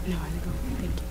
No, I think I'll, thank you.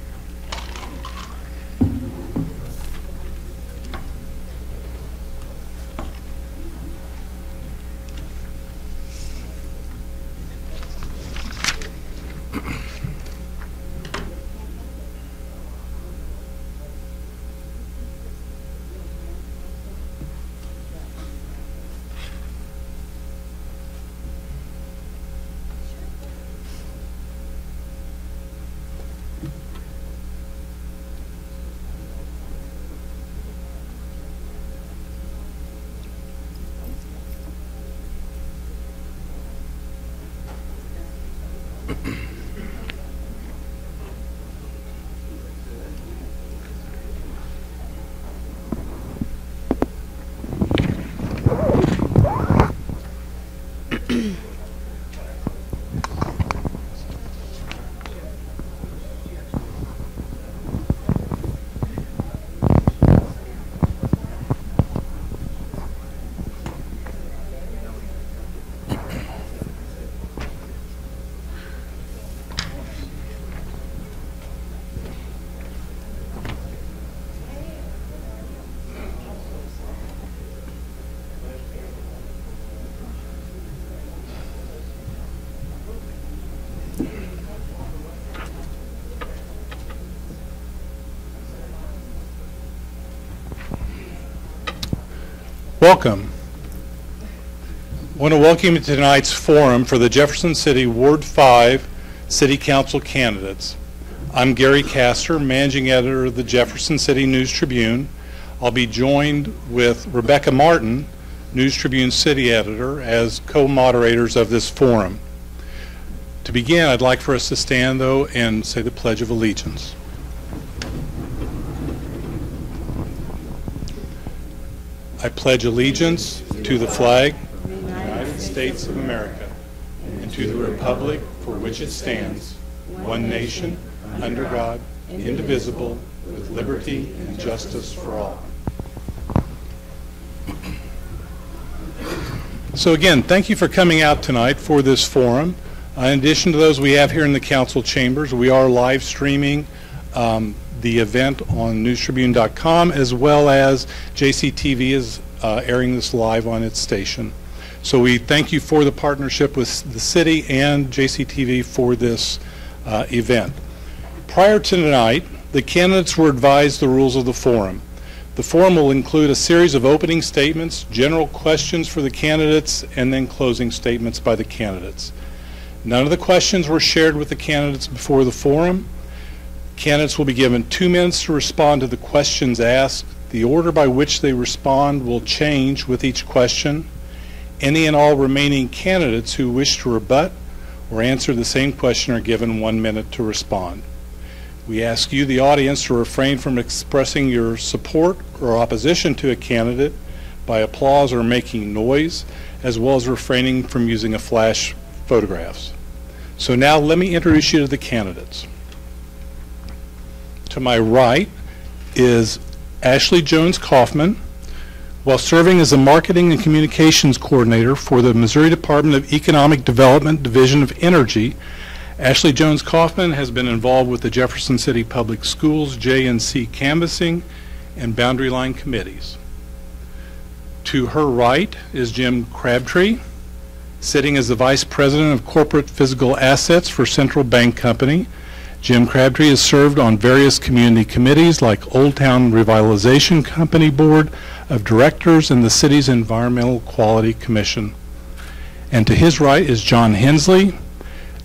Welcome. I want to welcome you to tonight's forum for the Jefferson City Ward 5 City Council candidates. I'm Gary Castor, Managing Editor of the Jefferson City News Tribune. I'll be joined with Rebecca Martin, News Tribune City Editor, as co-moderators of this forum. To begin, I'd like for us to stand, though, and say the Pledge of Allegiance. I pledge allegiance to the flag of the United States of America and to the republic for which it stands, one nation, under God, indivisible, with liberty and justice for all. So again, thank you for coming out tonight for this forum. In addition to those we have here in the council chambers, we are live streaming the event on newstribune.com, as well as JCTV is airing this live on its station. So we thank you for the partnership with the city and JCTV for this event. Prior to tonight, the candidates were advised the rules of the forum. The forum will include a series of opening statements, general questions for the candidates, and then closing statements by the candidates. None of the questions were shared with the candidates before the forum. Candidates will be given 2 minutes to respond to the questions asked. The order by which they respond will change with each question. Any and all remaining candidates who wish to rebut or answer the same question are given 1 minute to respond. We ask you, the audience, to refrain from expressing your support or opposition to a candidate by applause or making noise, as well as refraining from using flash photographs. So now let me introduce you to the candidates. To my right is Ashley Jones-Kaufman. While serving as the Marketing and Communications Coordinator for the Missouri Department of Economic Development Division of Energy, Ashley Jones-Kaufman has been involved with the Jefferson City Public Schools J&C canvassing and boundary line committees. To her right is Jim Crabtree, sitting as the Vice President of Corporate Physical Assets for Central Bank Company. Jim Crabtree has served on various community committees like Old Town Revitalization Company Board of Directors and the city's Environmental Quality Commission. And to his right is John Hensley.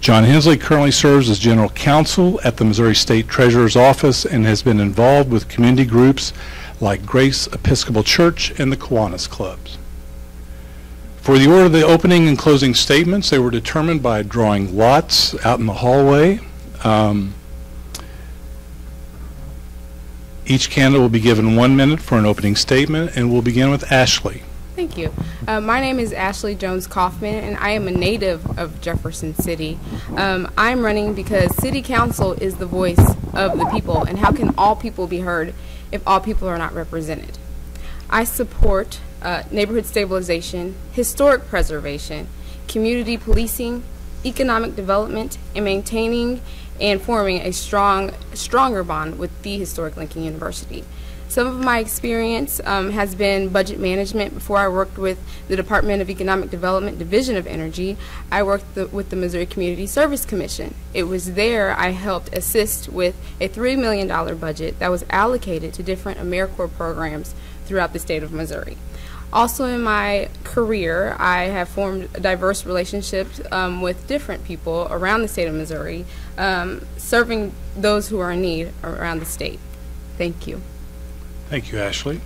John Hensley currently serves as General Counsel at the Missouri State Treasurer's Office and has been involved with community groups like Grace Episcopal Church and the Kiwanis Clubs. For the order of the opening and closing statements, they were determined by drawing lots out in the hallway. Each candidate will be given 1 minute for an opening statement, and we'll begin with Ashley. Thank you. My name is Ashley Jones-Kaufman, and I am a native of Jefferson City. I'm running because City Council is the voice of the people, and how can all people be heard if all people are not represented? I support neighborhood stabilization, historic preservation, community policing, economic development, and maintaining and forming a stronger bond with the historic Lincoln University. Some of my experience has been budget management. Before I worked with the Department of Economic Development Division of Energy, I worked with the Missouri Community Service Commission. It was there I helped assist with a $3 million budget that was allocated to different AmeriCorps programs throughout the state of Missouri. Also in my career, I have formed diverse relationships with different people around the state of Missouri, serving those who are in need around the state. Thank you. Thank you, Ashley.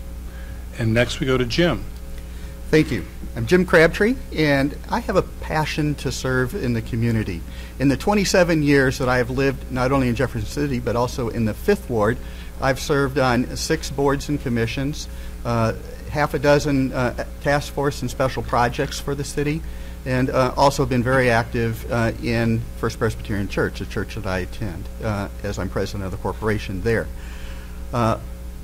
And next we go to Jim. Thank you. I'm Jim Crabtree, and I have a passion to serve in the community. In the 27 years that I have lived not only in Jefferson City but also in the 5th Ward, I've served on 6 boards and commissions, half a dozen task force and special projects for the city, and also been very active in First Presbyterian Church, a church that I attend, as I'm president of the corporation there.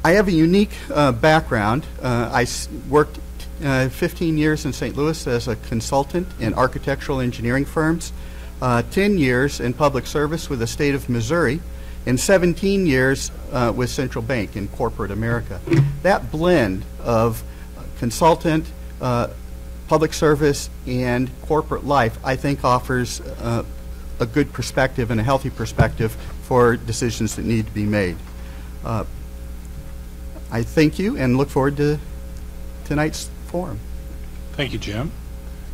I have a unique background. I worked 15 years in St. Louis as a consultant in architectural engineering firms, 10 years in public service with the state of Missouri, and 17 years with Central Bank in corporate America. That blend of consultant, public service, and corporate life, I think, offers a good perspective and a healthy perspective for decisions that need to be made. I thank you and look forward to tonight's forum. Thank you, Jim.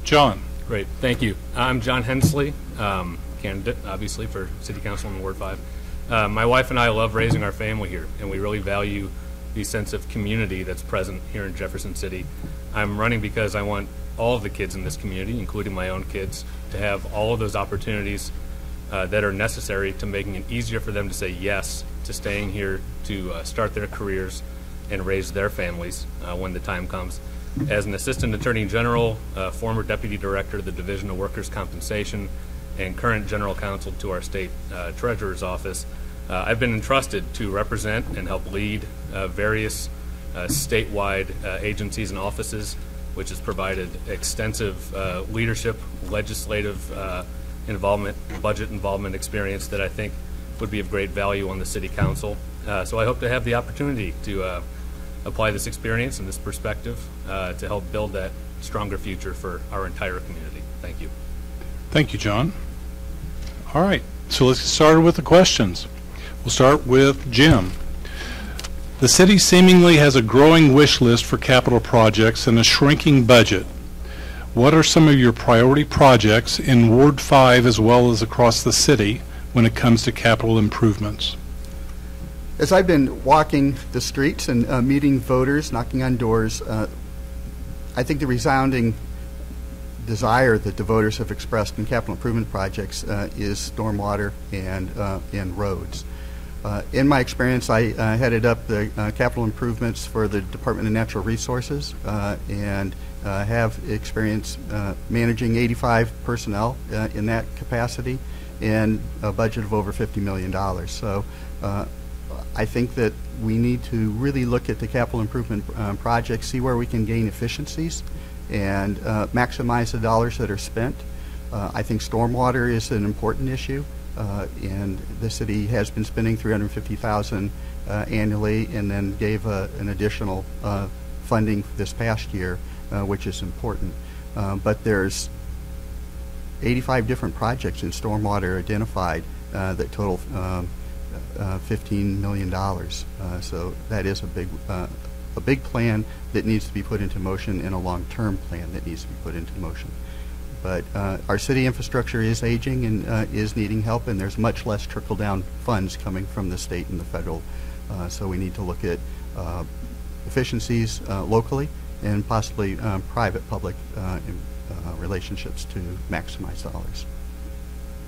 John. Great, thank you. I'm John Hensley, candidate, obviously, for City Council in Ward 5. My wife and I love raising our family here, and we really value the sense of community that's present here in Jefferson City. I'm running because I want all of the kids in this community, including my own kids, to have all of those opportunities that are necessary to making it easier for them to say yes to staying here, to start their careers, and raise their families when the time comes. As an Assistant Attorney General, former Deputy Director of the Division of Workers' Compensation, and current General Counsel to our State Treasurer's Office, I've been entrusted to represent and help lead various statewide agencies and offices, which has provided extensive leadership, legislative involvement, budget involvement experience that I think would be of great value on the City Council. So I hope to have the opportunity to apply this experience and this perspective to help build that stronger future for our entire community. Thank you. Thank you, John. All right, so let's get started with the questions. We'll start with Jim. The city seemingly has a growing wish list for capital projects and a shrinking budget. What are some of your priority projects in Ward 5 as well as across the city when it comes to capital improvements? As I've been walking the streets and meeting voters, knocking on doors, I think the resounding desire that the voters have expressed in capital improvement projects is stormwater and roads. In my experience, I headed up the capital improvements for the Department of Natural Resources and have experience managing 85 personnel in that capacity and a budget of over $50 million. So I think that we need to really look at the capital improvement projects, see where we can gain efficiencies and maximize the dollars that are spent. I think stormwater is an important issue, and the city has been spending $350,000 annually and then gave an additional funding this past year, which is important. But there's 85 different projects in stormwater identified that total $15 million. So that is a big plan that needs to be put into motion and a long-term plan that needs to be put into motion. But our city infrastructure is aging and is needing help, and there's much less trickle-down funds coming from the state and the federal. So we need to look at efficiencies locally and possibly private-public relationships to maximize dollars.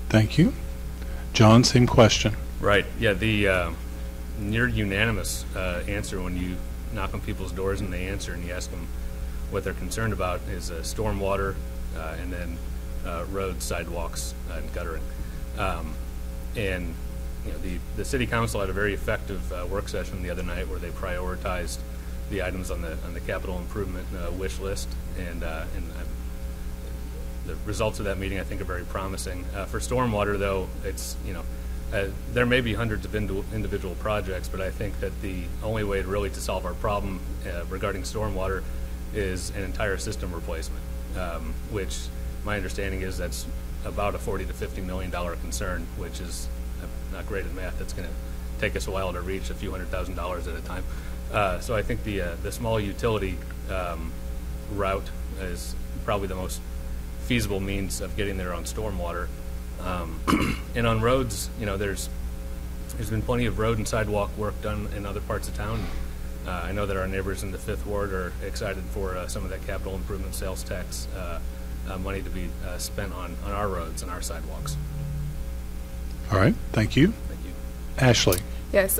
Thank you. John, same question. Right. Yeah, the near unanimous answer when you knock on people's doors and they answer and you ask them what they're concerned about is stormwater and then roads, sidewalks, and guttering. And you know, the city council had a very effective work session the other night where they prioritized the items on the capital improvement wish list, and results of that meeting, I think, are very promising. For stormwater, though, it's, there may be hundreds of individual projects, but I think that the only way really to solve our problem regarding stormwater is an entire system replacement, which my understanding is that's about a $40 to $50 million concern, which is, I'm not great at math, that's going to take us a while to reach a few $100,000 at a time. So I think the small utility route is probably the most feasible means of getting there on stormwater. And on roads, there's been plenty of road and sidewalk work done in other parts of town. I know that our neighbors in the 5th Ward are excited for some of that capital improvement sales tax money to be spent on our roads and our sidewalks. All right, thank you. Thank you. Ashley. Yes,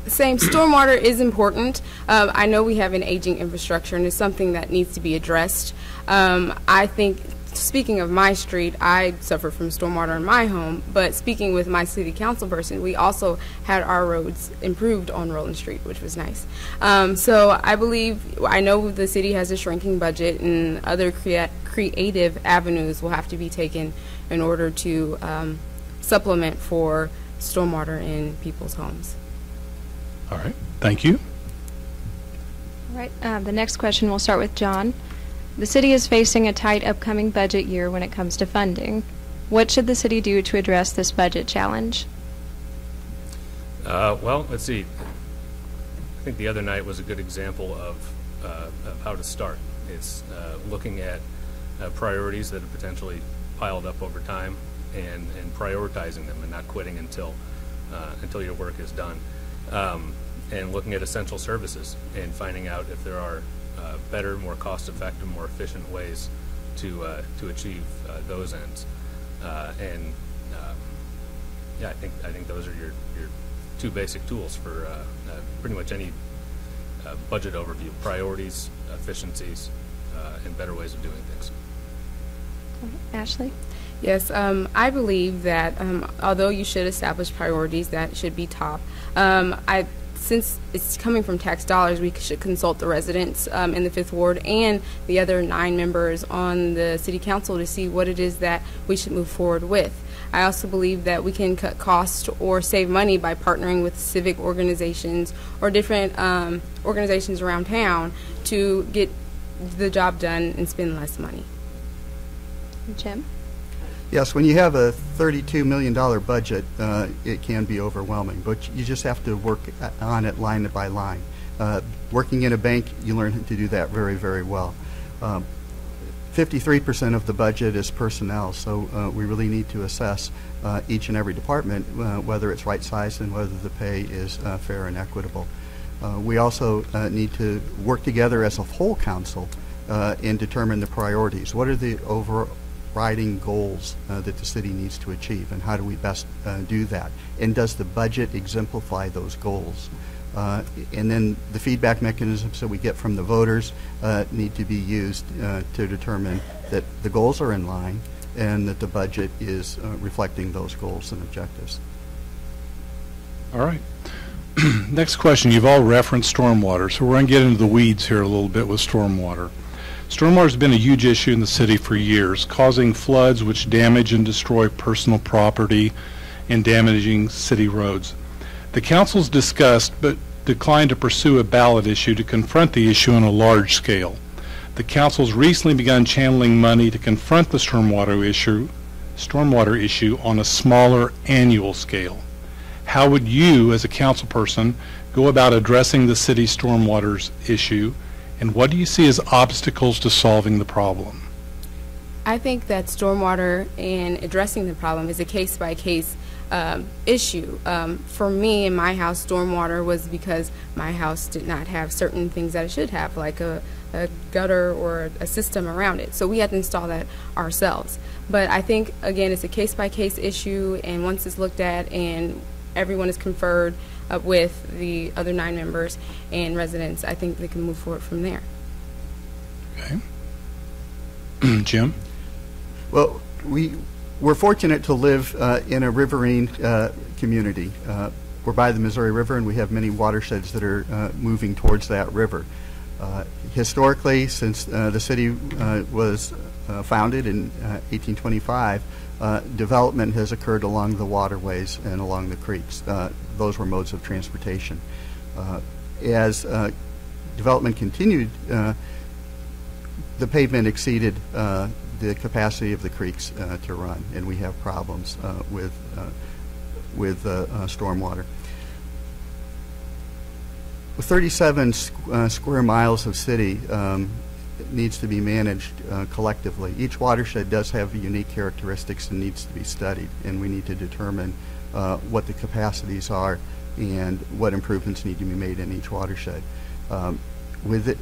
same. Stormwater is important. I know we have an aging infrastructure, and it's something that needs to be addressed. I think, speaking of my street, I suffer from stormwater in my home, but speaking with my city council person, we also had our roads improved on Roland Street, which was nice. So I know the city has a shrinking budget, and other creative avenues will have to be taken in order to supplement for stormwater in people's homes. All right, thank you. All right, the next question will start with John. The city is facing a tight upcoming budget year when it comes to funding. What should the city do to address this budget challenge? Well, let's see. I think the other night was a good example of how to start. It's looking at priorities that have potentially piled up over time and prioritizing them and not quitting until your work is done. And looking at essential services and finding out if there are better, more cost-effective, more efficient ways to achieve those ends. Yeah, I think those are your two basic tools for pretty much any budget overview: priorities, efficiencies, and better ways of doing things. Ashley? Yes, I believe that although you should establish priorities, that should be top. Since it's coming from tax dollars, we should consult the residents in the 5th Ward and the other 9 members on the City Council to see what it is that we should move forward with. I also believe that we can cut costs or save money by partnering with civic organizations or different organizations around town to get the job done and spend less money. Jim? Yes, when you have a $32 million budget, it can be overwhelming, but you just have to work on it line by line. Working in a bank, you learn to do that very, very well. 53% of the budget is personnel, so we really need to assess each and every department, whether it's right-sized and whether the pay is fair and equitable. We also need to work together as a whole council and determine the priorities. What are the overriding goals that the city needs to achieve, and how do we best do that? And does the budget exemplify those goals? And then the feedback mechanisms that we get from the voters need to be used to determine that the goals are in line and that the budget is reflecting those goals and objectives. All right. Next question. You've all referenced stormwater, so we're going to get into the weeds here a little bit with stormwater. Stormwater has been a huge issue in the city for years, causing floods which damage and destroy personal property and damaging city roads. The council's discussed but declined to pursue a ballot issue to confront the issue on a large scale. The council's recently begun channeling money to confront the stormwater issue on a smaller annual scale. How would you, as a council person, go about addressing the city's stormwater issue, and what do you see as obstacles to solving the problem? I think that stormwater and addressing the problem is a case-by-case issue. For me, in my house, stormwater was because my house did not have certain things that it should have, like a gutter or a system around it. So we had to install that ourselves. But I think, again, it's a case-by-case issue, and once it's looked at and everyone is conferred with the other 9 members and residents, I think they can move forward from there. Okay. Jim? Well, we're fortunate to live in a riverine community. We're by the Missouri River, and we have many watersheds that are moving towards that river. Historically, since the city was founded in 1825, development has occurred along the waterways and along the creeks. Those were modes of transportation. As development continued, the pavement exceeded the capacity of the creeks to run, and we have problems with stormwater. With 37 square miles of city, it needs to be managed collectively. Each watershed does have unique characteristics and needs to be studied, and we need to determine what the capacities are and what improvements need to be made in each watershed. With it,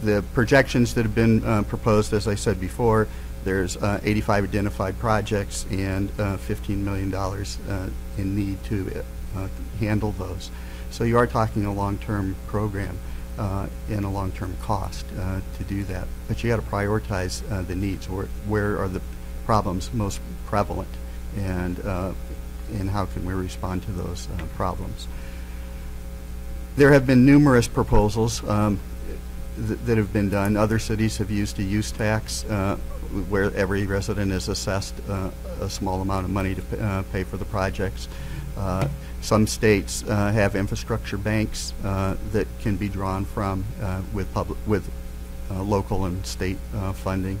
the projections that have been proposed, as I said before, there's 85 identified projects and $15 million in need to handle those. So you are talking a long-term program and a long-term cost to do that. But you got to prioritize the needs. Where are the problems most prevalent, and how can we respond to those problems? There have been numerous proposals that have been done. Other cities have used a use tax where every resident is assessed a small amount of money to pay for the projects. Some states have infrastructure banks that can be drawn from with local and state funding.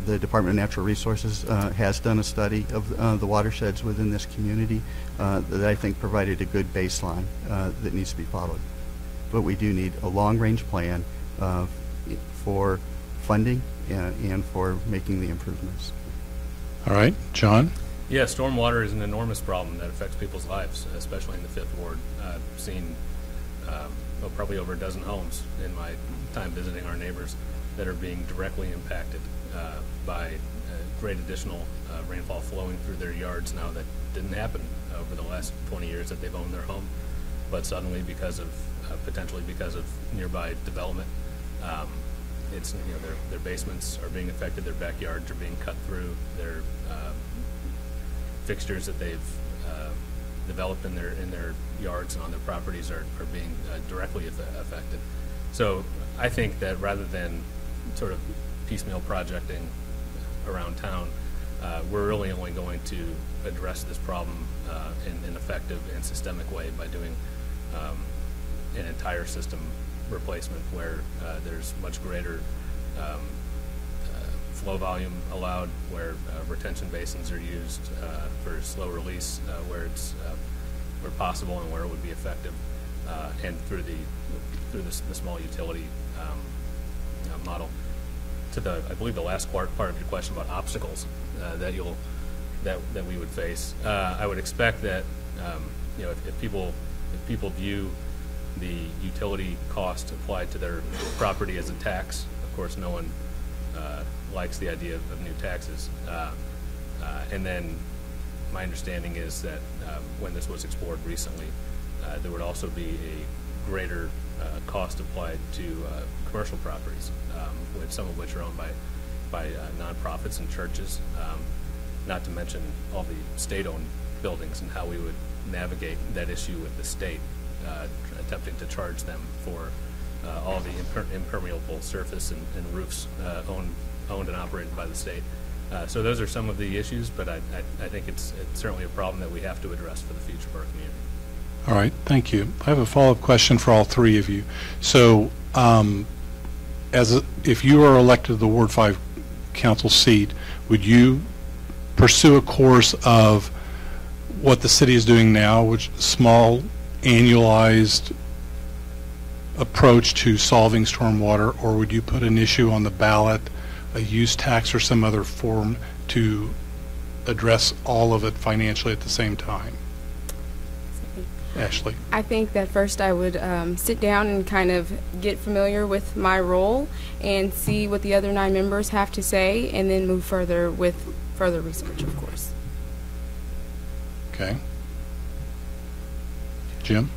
The Department of Natural Resources has done a study of the watersheds within this community that I think provided a good baseline that needs to be followed. But we do need a long-range plan for funding and for making the improvements. All right, John? Yeah, stormwater is an enormous problem that affects people's lives, especially in the Fifth Ward. I've seen probably over a dozen homes in my time visiting our neighbors that are being directly impacted by great additional rainfall flowing through their yards now that didn't happen over the last 20 years that they've owned their home, but suddenly because of potentially because of nearby development, it's their basements are being affected, their backyards are being cut through, their fixtures that they've developed in their yards and on their properties are being directly affected. So I think that rather than sort of piecemeal projecting around town, we're really only going to address this problem in an effective and systemic way by doing an entire system replacement where there's much greater flow volume allowed, where retention basins are used for slow release where it's where possible and where it would be effective, and through the small utility model. To I believe the last part of your question about obstacles that we would face, I would expect that if people view the utility cost applied to their property as a tax, of course no one likes the idea of new taxes. And then my understanding is that when this was explored recently, there would also be a greater cost applied to commercial properties, some of which are owned by nonprofits and churches, not to mention all the state-owned buildings and how we would navigate that issue with the state, attempting to charge them for all the impermeable surface and roofs owned and operated by the state. So those are some of the issues, but I think it's certainly a problem that we have to address for the future of our community. All right, thank you. I have a follow-up question for all three of you. So if you are elected to the Ward 5 council seat, would you pursue a course of what the city is doing now, which small annualized approach to solving stormwater, or would you put an issue on the ballot, a use tax or some other form to address all of it financially at the same time? Ashley? I think that first I would sit down and kind of get familiar with my role and see what the other 9 members have to say, and then move further with further research, of course. Okay. Jim?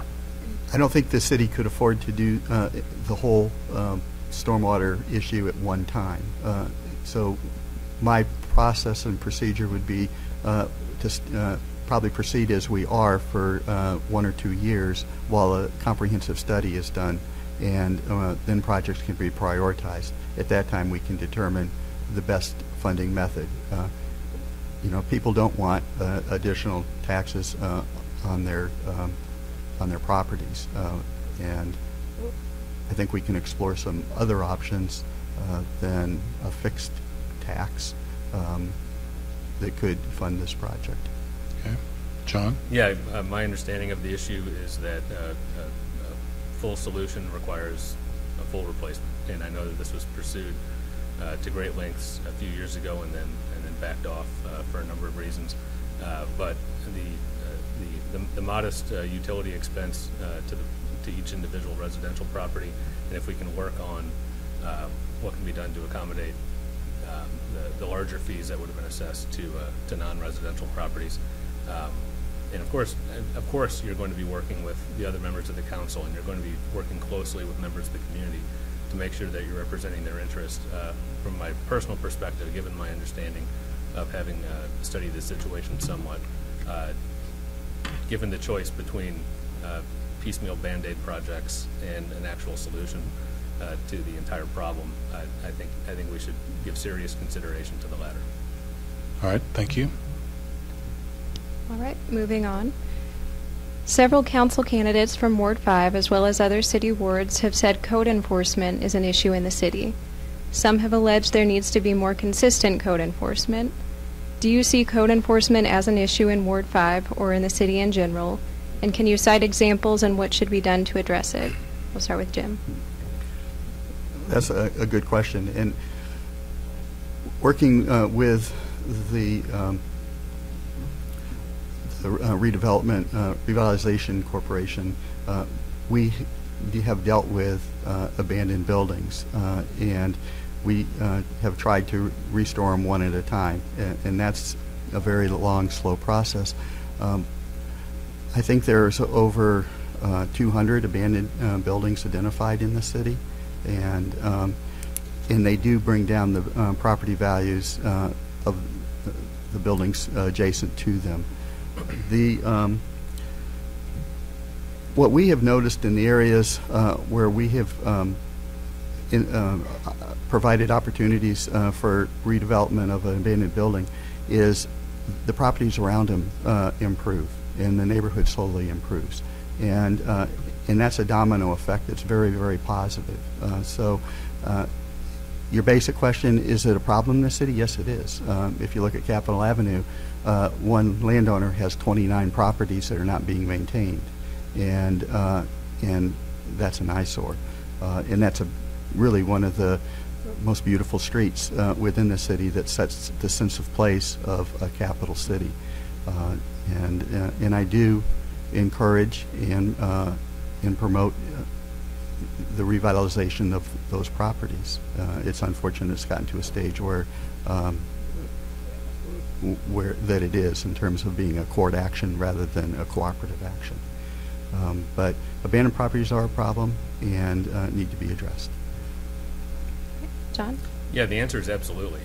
I don't think the city could afford to do the whole stormwater issue at one time. So my process and procedure would be to probably proceed as we are for 1 or 2 years while a comprehensive study is done and then projects can be prioritized. At that time, we can determine the best funding method. People don't want additional taxes on their properties, and I think we can explore some other options than a fixed tax that could fund this project. Okay. John? Yeah, my understanding of the issue is that a full solution requires a full replacement, and I know that this was pursued to great lengths a few years ago and then backed off for a number of reasons. But the modest utility expense to each individual residential property, and if we can work on what can be done to accommodate the larger fees that would have been assessed to non-residential properties. And of course, you're going to be working with the other members of the council, and you're going to be working closely with members of the community to make sure that you're representing their interest. From my personal perspective, given my understanding of having studied this situation somewhat, given the choice between piecemeal Band-Aid projects and an actual solution to the entire problem, I think we should give serious consideration to the latter. All right, thank you. All right, moving on. Several council candidates from Ward 5, as well as other city wards, have said code enforcement is an issue in the city. Some have alleged there needs to be more consistent code enforcement. Do you see code enforcement as an issue in Ward 5 or in the city in general? And can you cite examples and what should be done to address it? We'll start with Jim. That's a good question. And working with the Revitalization Corporation, we have dealt with abandoned buildings, and we have tried to restore them one at a time, and that's a very long, slow process. I think there's over 200 abandoned buildings identified in the city, and they do bring down the property values of the buildings adjacent to them. What we have noticed in the areas where we have provided opportunities for redevelopment of an abandoned building is the properties around them improve, and the neighborhood slowly improves, and that's a domino effect. It's very, very positive. So your basic question, is it a problem in the city? Yes, it is. If you look at Capitol Avenue, one landowner has 29 properties that are not being maintained, and that's an eyesore, and that's really one of the most beautiful streets within the city that sets the sense of place of a capital city, and I do encourage and promote the revitalization of those properties. It's unfortunate it's gotten to a stage where that it is, in terms of being a court action rather than a cooperative action. But abandoned properties are a problem and need to be addressed. John? Yeah, the answer is absolutely.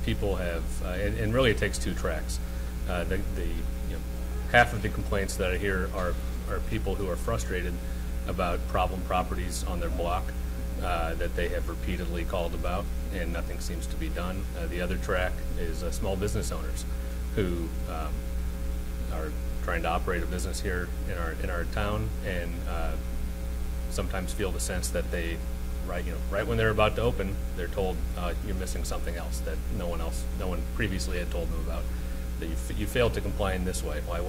People have, and really it takes two tracks. Half of the complaints that I hear are people who are frustrated about problem properties on their block that they have repeatedly called about, and nothing seems to be done. The other track is small business owners who are trying to operate a business here in our town, and sometimes feel the sense that they, right when they're about to open, they're told you're missing something else that no one previously had told them about. That you failed to comply in this way. Well,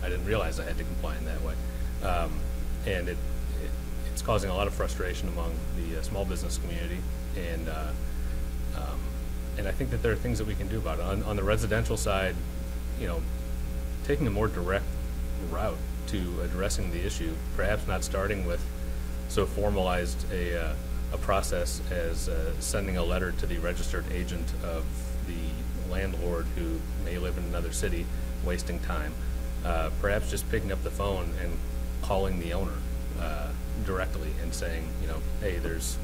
I didn't realize I had to comply in that way, and it's causing a lot of frustration among the small business community, and I think that there are things that we can do about it. On the residential side, taking a more direct route to addressing the issue, perhaps not starting with so formalized a process as sending a letter to the registered agent of the landlord who may live in another city, wasting time. Perhaps just picking up the phone and calling the owner directly and saying, hey, there's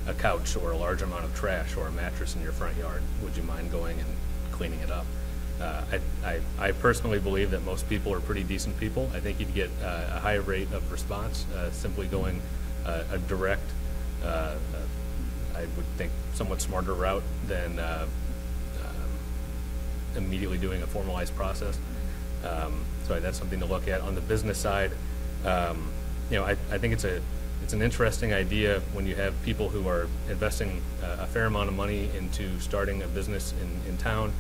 a couch or a large amount of trash or a mattress in your front yard. Would you mind going and cleaning it up? I personally believe that most people are pretty decent people. I think you'd get a higher rate of response simply going a direct, I would think, somewhat smarter route than immediately doing a formalized process. So that's something to look at. On the business side, I think it's an interesting idea when you have people who are investing a fair amount of money into starting a business in town,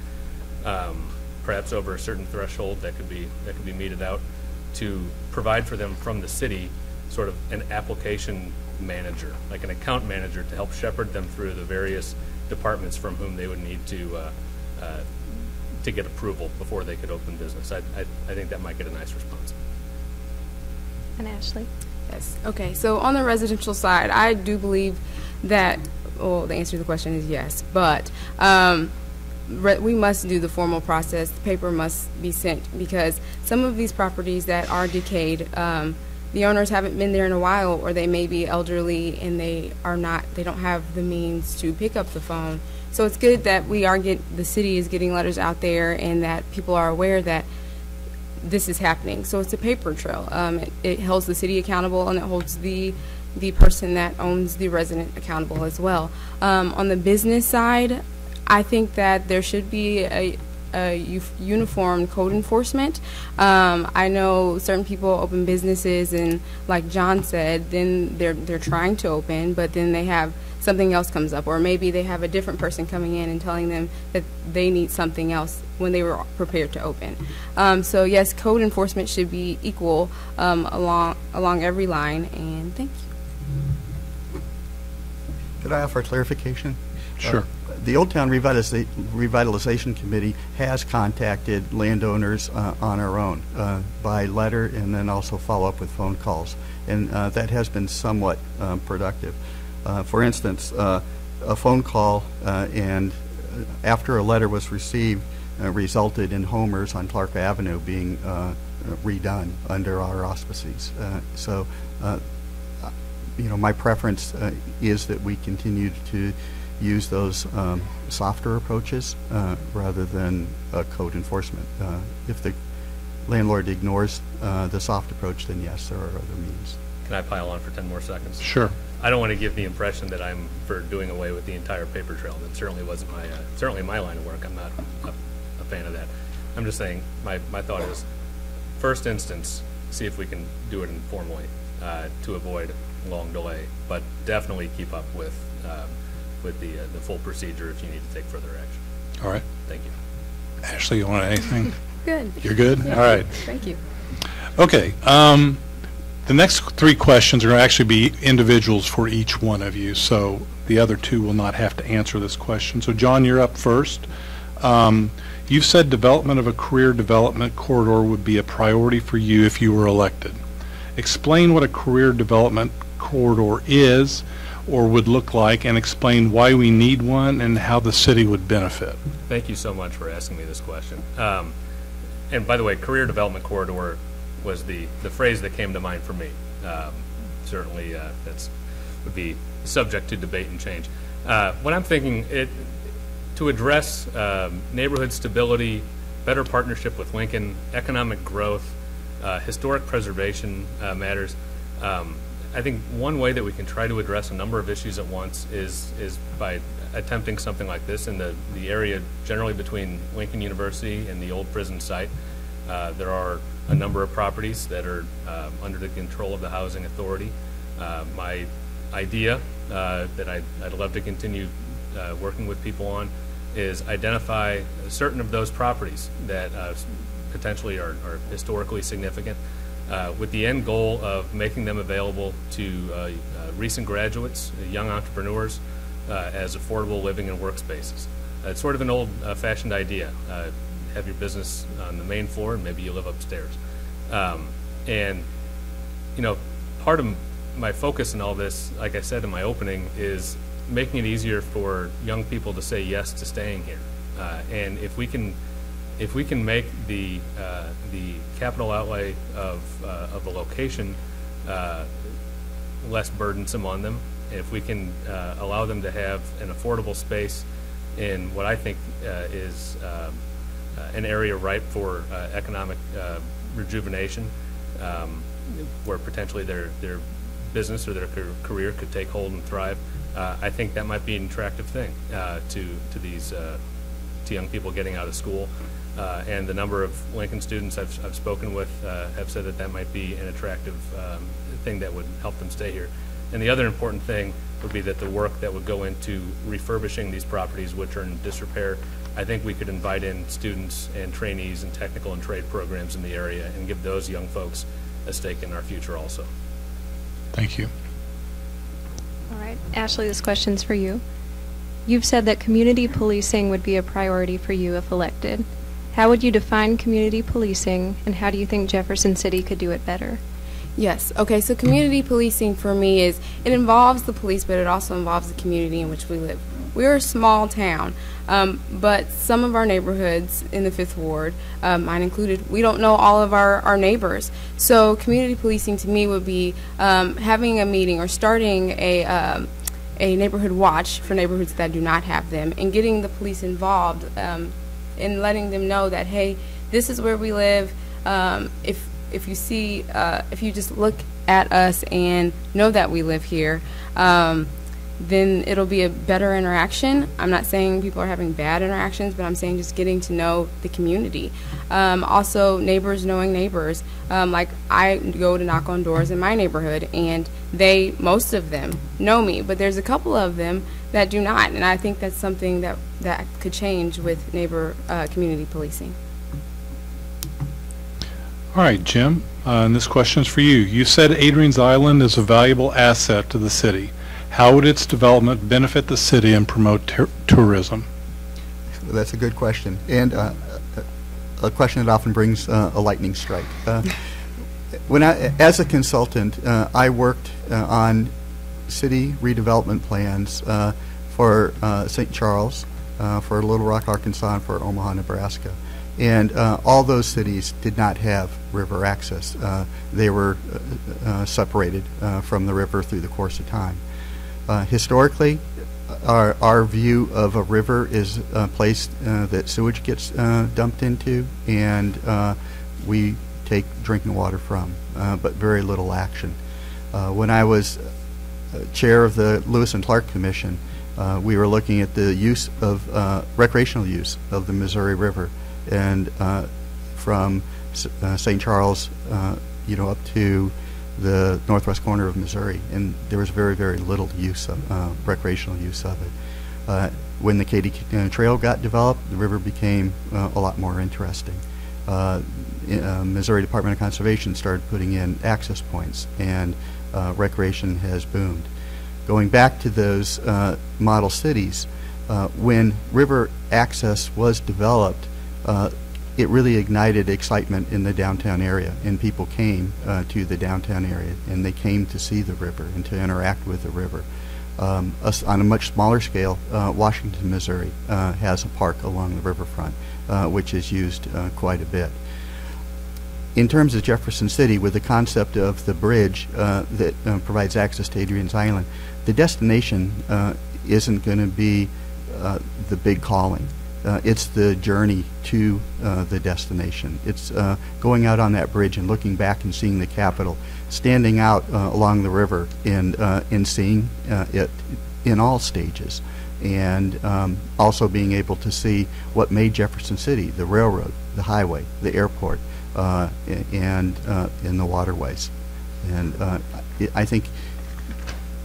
perhaps over a certain threshold that could be meted out, to provide for them from the city sort of an application manager, like an account manager, to help shepherd them through the various departments from whom they would need to get approval before they could open business. I think that might get a nice response. And Ashley? Yes. Okay. So on the residential side, I do believe that, well, the answer to the question is yes, but we must do the formal process. The paper must be sent, because some of these properties that are decayed, the owners haven't been there in a while, or they may be elderly and they don't have the means to pick up the phone. So it's good that the city is getting letters out there, and that people are aware that this is happening. So it's a paper trail. It holds the city accountable, and it holds the person that owns the resident accountable as well. On the business side, I think that there should be a uniform code enforcement. I know certain people open businesses, and like John said, then they're trying to open, but then they have something else comes up, or maybe they have a different person coming in and telling them that they need something else when they were prepared to open. So yes, code enforcement should be equal along every line, and thank you. Could I offer clarification? Sure. The Old Town Revitalization Committee has contacted landowners on our own by letter, and then also follow up with phone calls, and that has been somewhat productive. For instance, a phone call and after a letter was received resulted in homers on Clark Avenue being redone under our auspices. So, my preference is that we continue to use those softer approaches rather than code enforcement. If the landlord ignores the soft approach, then yes, there are other means. Can I pile on for 10 more seconds? Sure. I don't want to give the impression that I'm for doing away with the entire paper trail. That certainly wasn't certainly my line of work. I'm not a fan of that. I'm just saying my thought is, first instance, see if we can do it informally to avoid long delay, but definitely keep up with the full procedure if you need to take further action. All right. Thank you. Ashley, you want anything? Good. You're good? Yeah. All right. Thank you. Okay. The next three questions are going to actually be individuals for each one of you, so the other two will not have to answer this question. So, John, you're up first. You've said development of a career development corridor would be a priority for you if you were elected. Explain what a career development corridor is or would look like, and explain why we need one and how the city would benefit. Thank you so much for asking me this question. And by the way, career development corridor was the phrase that came to mind for me. Certainly that's would be subject to debate and change. What I'm thinking, to address neighborhood stability, better partnership with Lincoln, economic growth, historic preservation matters, I think one way that we can try to address a number of issues at once is by attempting something like this in the area generally between Lincoln University and the old prison site. There are a number of properties that are under the control of the Housing Authority. My idea that I'd love to continue working with people on is identify certain of those properties that potentially are historically significant, with the end goal of making them available to recent graduates, young entrepreneurs, as affordable living and workspaces. It's sort of an old-fashioned idea. Have your business on the main floor, and maybe you live upstairs. And part of my focus in all this, like I said in my opening, is making it easier for young people to say yes to staying here. And if we can make the capital outlay of the location less burdensome on them, if we can allow them to have an affordable space in what I think is an area ripe for economic rejuvenation, where potentially their business or their career could take hold and thrive, I think that might be an attractive thing to these to young people getting out of school. And the number of Lincoln students I've spoken with have said that that might be an attractive thing that would help them stay here. And the other important thing would be that the work that would go into refurbishing these properties, which are in disrepair, I think we could invite in students and trainees and technical and trade programs in the area and give those young folks a stake in our future also. Thank you. All right. Ashley, this question's for you. You've said that community policing would be a priority for you if elected. How would you define community policing, and how do you think Jefferson City could do it better? Yes. Okay, so community policing for me is, it involves the police, but it also involves the community in which we live. We're a small town, but some of our neighborhoods in the 5th Ward, mine included, we don't know all of our neighbors. So community policing to me would be having a meeting or starting a neighborhood watch for neighborhoods that do not have them, and getting the police involved and letting them know that, hey, this is where we live. If you see, if you just look at us and know that we live here, then it'll be a better interaction. I'm not saying people are having bad interactions, but I'm saying just getting to know the community. Also, neighbors knowing neighbors. Like, I go to knock on doors in my neighborhood, and most of them know me, but there's a couple of them that do not, and I think that's something that could change with neighbor community policing. All right, Jim, and this question is for you. You said Adrian's Island is a valuable asset to the city. How would its development benefit the city and promote tourism? That's a good question, and a question that often brings a lightning strike. As a consultant, I worked on city redevelopment plans for St. Charles, for Little Rock, Arkansas, and for Omaha, Nebraska. And all those cities did not have river access. They were separated from the river through the course of time. Historically, our view of a river is a place that sewage gets dumped into, and we take drinking water from, but very little action. When I was chair of the Lewis and Clark Commission, we were looking at the use of recreational use of the Missouri River, and from St. Charles, up to the northwest corner of Missouri, and there was very, very little use of recreational use of it. When the Katy Trail got developed, the river became a lot more interesting. Missouri Department of Conservation started putting in access points, and recreation has boomed. Going back to those model cities, when river access was developed, it really ignited excitement in the downtown area, and people came to the downtown area, and they came to see the river and to interact with the river. On a much smaller scale, Washington, Missouri has a park along the riverfront, which is used quite a bit. In terms of Jefferson City, with the concept of the bridge that provides access to Adrian's Island, the destination isn't going to be the big calling. It's the journey to the destination. It's going out on that bridge and looking back and seeing the Capitol, standing out along the river and seeing it in all stages, and also being able to see what made Jefferson City: the railroad, the highway, the airport, and the waterways. And I think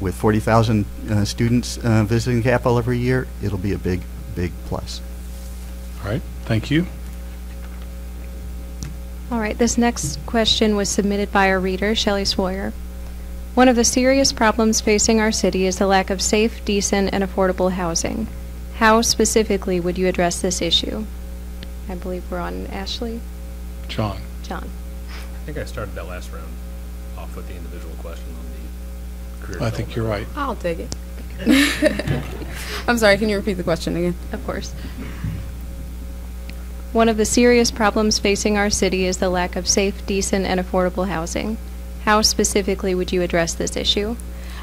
with 40,000 students visiting the Capitol every year, it'll be a big, big plus. All right, thank you. All right, this next question was submitted by our reader, Shelley Swoyer. One of the serious problems facing our city is the lack of safe, decent, and affordable housing. How specifically would you address this issue? I believe we're on Ashley. John. John. I think I started that last round off with the individual question on the career. I think you're right. I'll take it. I'm sorry, can you repeat the question again? Of course. One of the serious problems facing our city is the lack of safe, decent, and affordable housing. How specifically would you address this issue?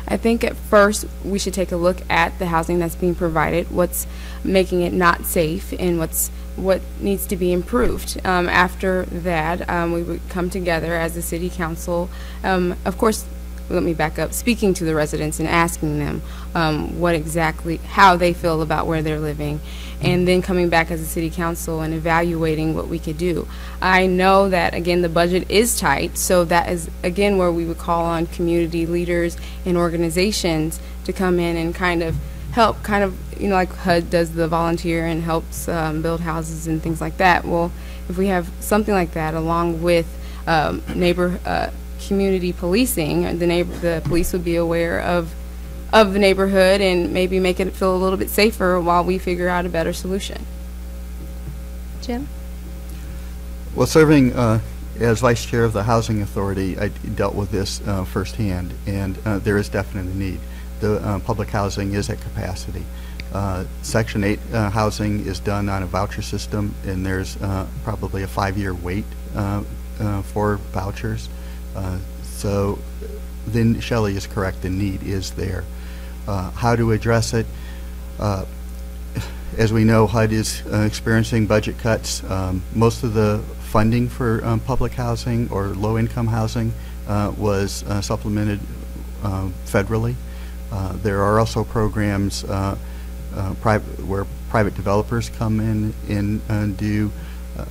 I think at first we should take a look at the housing that's being provided, what's making it not safe, and what needs to be improved. After that, we would come together as a city council. Of course, let me back up, speaking to the residents and asking them how they feel about where they're living, and then coming back as a city council and evaluating what we could do. I know that, again, the budget is tight, so that is, again, where we would call on community leaders and organizations to come in and kind of help, like HUD does the volunteer and helps build houses and things like that. Well, if we have something like that along with community policing, the police would be aware of the neighborhood and maybe make it feel a little bit safer while we figure out a better solution. Jim? Well, serving as vice chair of the Housing Authority, I dealt with this firsthand, and there is definitely a need. The public housing is at capacity. Section 8 housing is done on a voucher system, and there's probably a 5-year wait for vouchers. So then Shelley is correct, the need is there. How to address it? As we know, HUD is experiencing budget cuts. Most of the funding for public housing or low-income housing was supplemented federally. There are also programs where private developers come in and do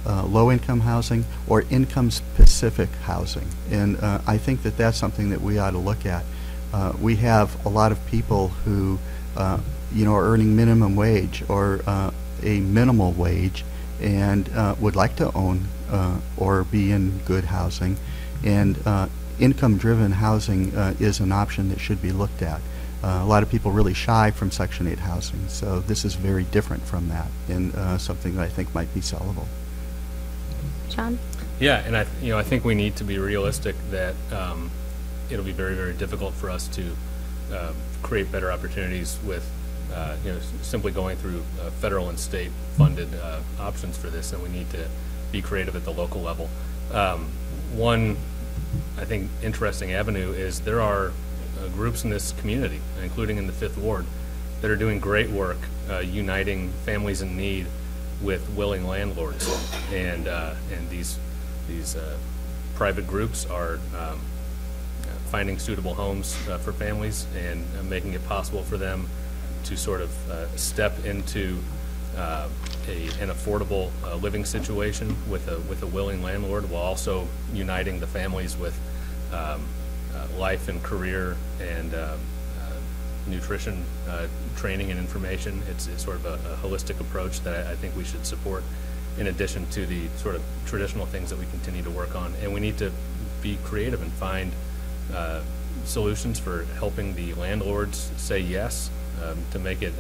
low-income housing or income-specific housing, and I think that that's something that we ought to look at. We have a lot of people who, are earning minimum wage or a minimal wage, and would like to own or be in good housing, and income-driven housing is an option that should be looked at. A lot of people really shy from Section 8 housing, so this is very different from that, and something that I think might be sellable. John? Yeah, and I think we need to be realistic that it'll be very, very difficult for us to create better opportunities with simply going through federal and state funded options for this, and we need to be creative at the local level. One, I think, interesting avenue is there are groups in this community, including in the 5th Ward, that are doing great work uniting families in need with willing landlords, and these private groups are finding suitable homes for families and making it possible for them to sort of step into an affordable living situation with a willing landlord, while also uniting the families with life and career and nutrition training and information. It's sort of a holistic approach that I think we should support, in addition to the sort of traditional things that we continue to work on. And we need to be creative and find solutions for helping the landlords say yes, to make it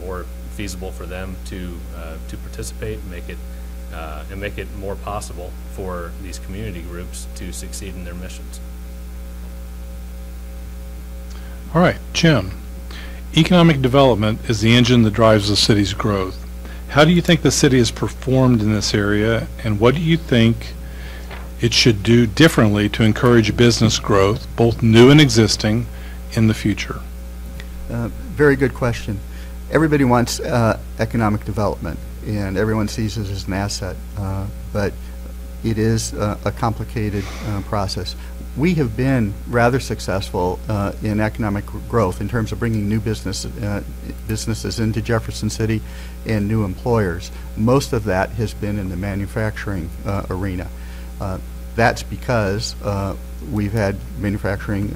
more feasible for them to participate, and make it more possible for these community groups to succeed in their missions. All right, Jim. Economic development is the engine that drives the city's growth. How do you think the city has performed in this area, and what do you think it should do differently to encourage business growth, both new and existing, in the future? Very good question. Everybody wants economic development, and everyone sees it as an asset, but it is a complicated process. We have been rather successful in economic growth in terms of bringing new businesses into Jefferson City and new employers. Most of that has been in the manufacturing arena. That's because we've had manufacturing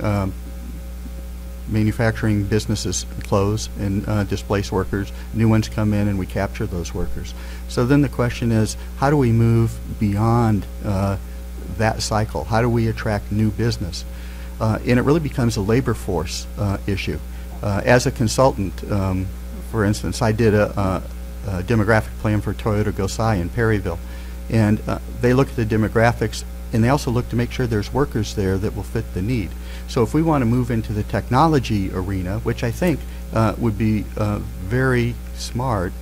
businesses close and displace workers. New ones come in and we capture those workers. So then the question is, how do we move beyond that cycle? How do we attract new business? And it really becomes a labor force issue. As a consultant, for instance, I did a demographic plan for Toyota Gosai in Perryville, and they look at the demographics, and they also look to make sure there's workers there that will fit the need. So if we want to move into the technology arena, which I think would be very smart,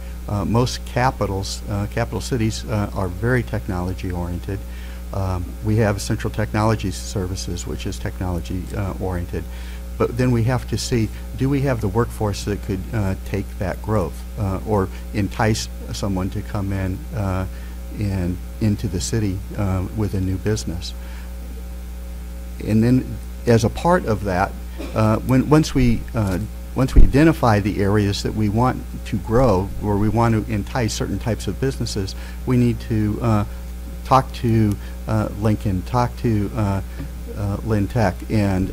most capital cities are very technology oriented. We have Central Technology Services, which is technology oriented. But then we have to see, do we have the workforce that could take that growth or entice someone to come in and into the city with a new business? And then as a part of that, once we identify the areas that we want to grow, or we want to entice certain types of businesses, we need to talk to Lincoln, talk to Lynn Tech, and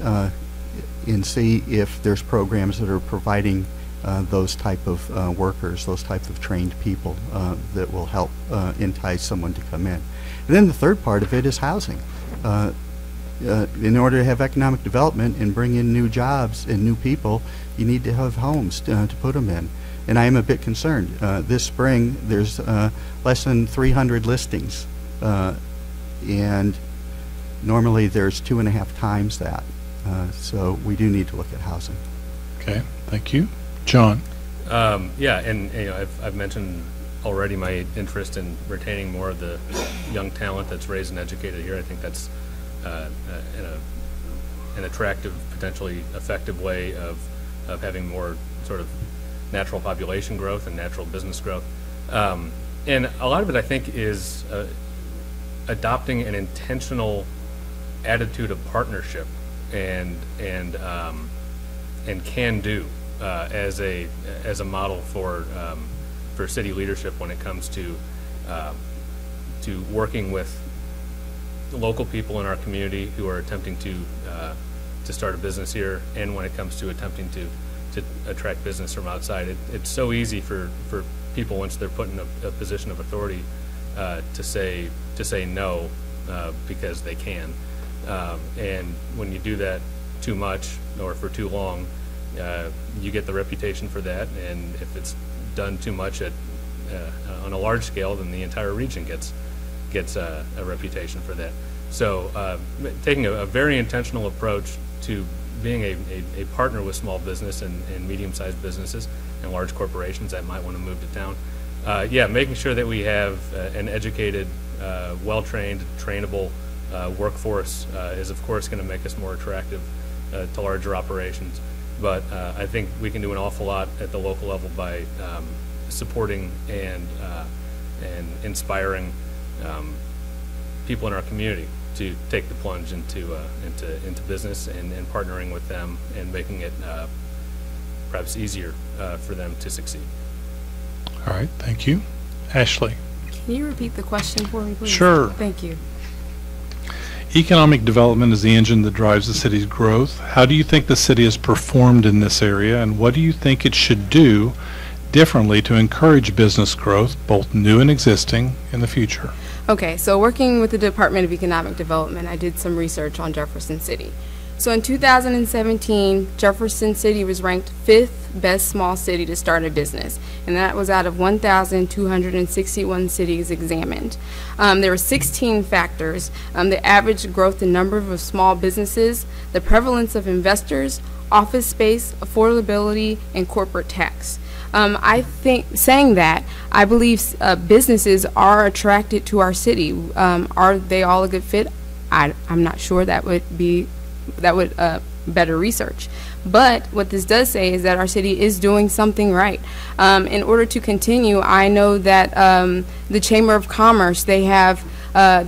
see if there's programs that are providing those type of workers, those type of trained people that will help entice someone to come in. And then the third part of it is housing. In order to have economic development and bring in new jobs and new people, you need to have homes to put them in. And I am a bit concerned. This spring, there's less than 300 listings, and normally there's 2.5 times that. So we do need to look at housing. Okay, thank you. John? Yeah, and I've mentioned already my interest in retaining more of the young talent that's raised and educated here. I think that's an attractive, potentially effective way of having more sort of natural population growth and natural business growth. And a lot of it, I think, is adopting an intentional attitude of partnership and can do as a model for city leadership when it comes to working with local people in our community who are attempting to start a business here, and when it comes to attempting to attract business from outside. It's so easy for people, once they're put in a position of authority, to say no because they can. And when you do that too much or for too long, you get the reputation for that, and if it's done too much on a large scale, then the entire region gets a reputation for that. So taking a very intentional approach to being a partner with small business and medium-sized businesses and large corporations that might want to move to town. Yeah, making sure that we have an educated, well-trained, trainable workforce is of course going to make us more attractive to larger operations. But I think we can do an awful lot at the local level by supporting and inspiring people in our community to take the plunge into business and partnering with them and making it perhaps easier for them to succeed. All right, thank you. Ashley? Can you repeat the question for me, please? Sure. Thank you. Economic development is the engine that drives the city's growth. How do you think the city has performed in this area, and what do you think it should do differently to encourage business growth, both new and existing, in the future? Okay, so working with the Department of Economic Development, I did some research on Jefferson City. So in 2017, Jefferson City was ranked 5th best small city to start a business, and that was out of 1,261 cities examined. There were 16 factors: the average growth in number of small businesses, the prevalence of investors, office space, affordability, and corporate tax. I think, saying that, I believe businesses are attracted to our city. Are they all a good fit? I'm not sure. That would better research. But what this does say is that our city is doing something right. In order to continue, I know that the Chamber of Commerce, they have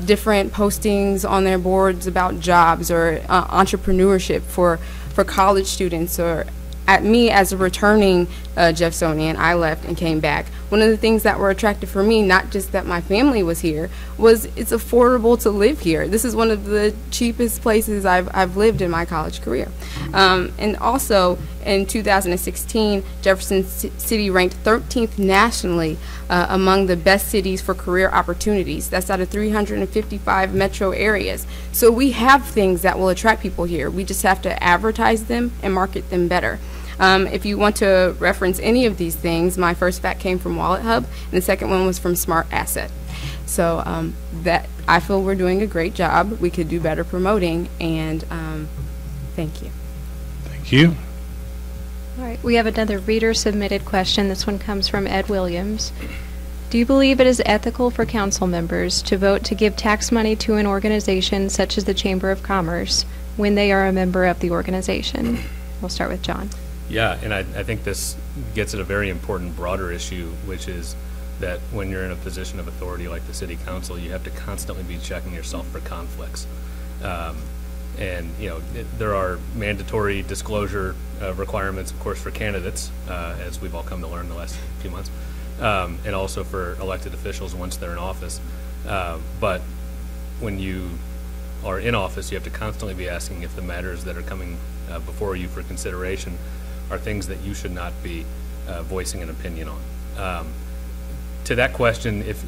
different postings on their boards about jobs or entrepreneurship for college students, or at me as a returning Jeffersonian. I left and came back. One of the things that were attractive for me, not just that my family was here, was it's affordable to live here. This is one of the cheapest places I've lived in my college career. And also in 2016, Jefferson City ranked 13th nationally among the best cities for career opportunities. That's out of 355 metro areas. So we have things that will attract people here. We just have to advertise them and market them better. If you want to reference any of these things, my first fact came from Wallet Hub, and the second one was from Smart Asset. So that I feel we're doing a great job. We could do better promoting, and thank you. Thank you. All right, we have another reader-submitted question. This one comes from Ed Williams. Do you believe it is ethical for council members to vote to give tax money to an organization such as the Chamber of Commerce when they are a member of the organization? We'll start with John. Yeah, and I think this gets at a very important broader issue, which is that when you're in a position of authority like the city council, you have to constantly be checking yourself for conflicts. And there are mandatory disclosure requirements, of course, for candidates, as we've all come to learn in the last few months, and also for elected officials once they're in office. But when you are in office, you have to constantly be asking if the matters that are coming before you for consideration are things that you should not be voicing an opinion on. To that question, if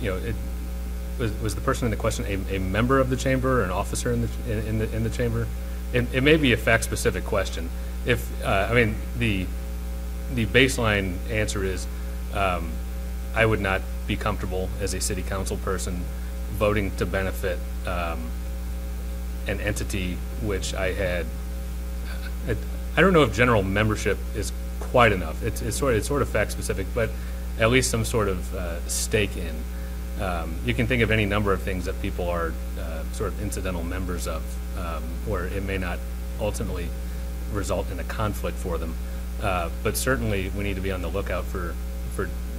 was the person in the question a member of the chamber or an officer in the chamber? It may be a fact-specific question. If I mean the baseline answer is I would not be comfortable as a city council person voting to benefit an entity which I had. I don't know if general membership is quite enough. It's sort of fact-specific, but at least some sort of stake in. You can think of any number of things that people are sort of incidental members of, where it may not ultimately result in a conflict for them. But certainly we need to be on the lookout for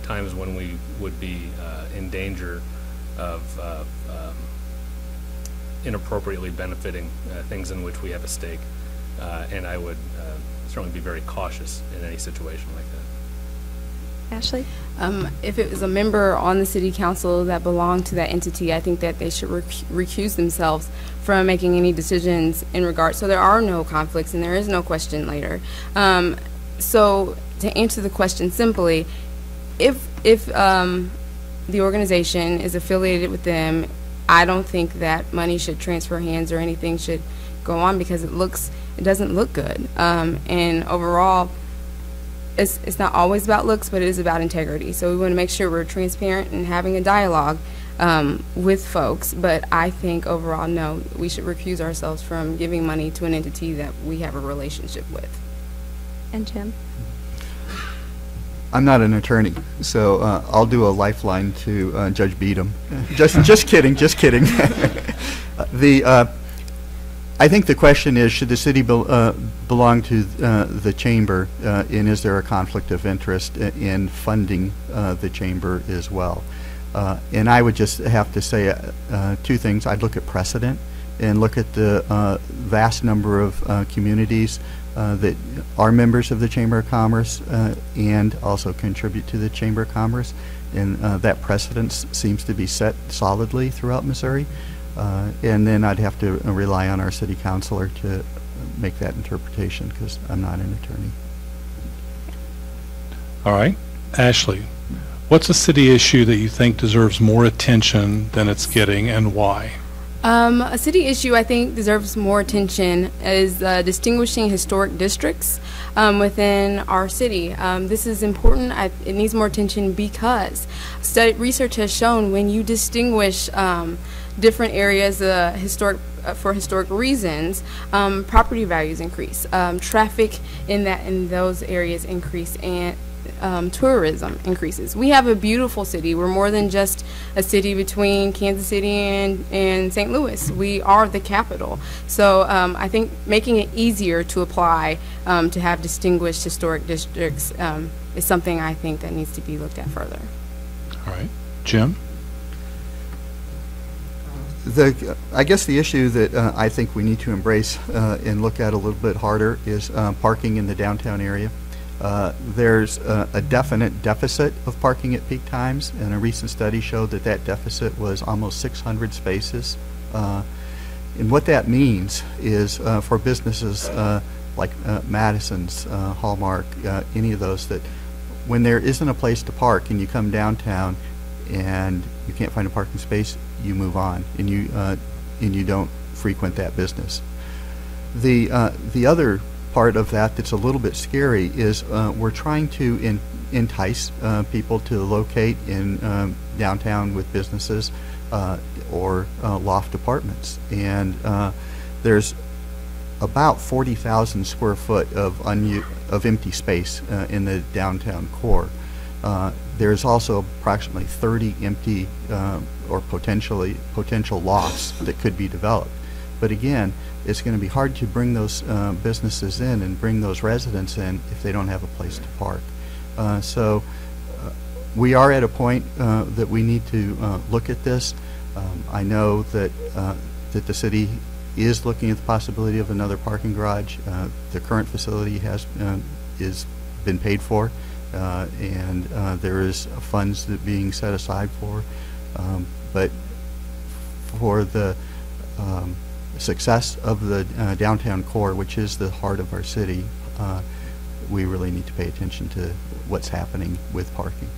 times when we would be in danger of inappropriately benefiting things in which we have a stake. And I would certainly be very cautious in any situation like that. Ashley? If it was a member on the city council that belonged to that entity, I think that they should recuse themselves from making any decisions in regard, so there are no conflicts and there is no question later. So to answer the question simply, if the organization is affiliated with them, I don't think that money should transfer hands or anything should go on because it doesn't look good. And overall, it's not always about looks, but it is about integrity. So we want to make sure we're transparent and having a dialogue with folks. But I think overall, no, we should recuse ourselves from giving money to an entity that we have a relationship with. And Jim? I'm not an attorney, so I'll do a lifeline to Judge Beadham. Just kidding, just kidding. I think the question is, should the city belong to the chamber, and is there a conflict of interest in funding the chamber as well? And I would just have to say two things. I'd look at precedent and look at the vast number of communities that are members of the Chamber of Commerce and also contribute to the Chamber of Commerce. And that precedent seems to be set solidly throughout Missouri. And then I'd have to rely on our city councilor to make that interpretation because I'm not an attorney. All right. Ashley, what's a city issue that you think deserves more attention than it's getting and why? A city issue I think deserves more attention is distinguishing historic districts within our city. This is important. It needs more attention because research has shown when you distinguish different areas for historic reasons, property values increase, traffic in those areas increase, and tourism increases. We have a beautiful city. We're more than just a city between Kansas City and St. Louis. We are the capital. So I think making it easier to apply to have distinguished historic districts is something I think that needs to be looked at further. All right. Jim? I guess the issue that I think we need to embrace and look at a little bit harder is parking in the downtown area. There's a definite deficit of parking at peak times, and a recent study showed that that deficit was almost 600 spaces. And what that means is for businesses like Madison's, Hallmark, any of those, that when there isn't a place to park and you come downtown and you can't find a parking space, you move on and you don't frequent that business. The other part of that that's a little bit scary is we're trying to entice people to locate in downtown with businesses or loft apartments, and there's about 40,000 square foot of empty space in the downtown core. There's also approximately 30 empty or potential lofts that could be developed. But again, it's going to be hard to bring those businesses in and bring those residents in if they don't have a place to park. So we are at a point that we need to look at this. I know that that the city is looking at the possibility of another parking garage. The current facility has is been paid for, and there is funds that being set aside for. But for the success of the downtown core, which is the heart of our city, we really need to pay attention to what's happening with parking.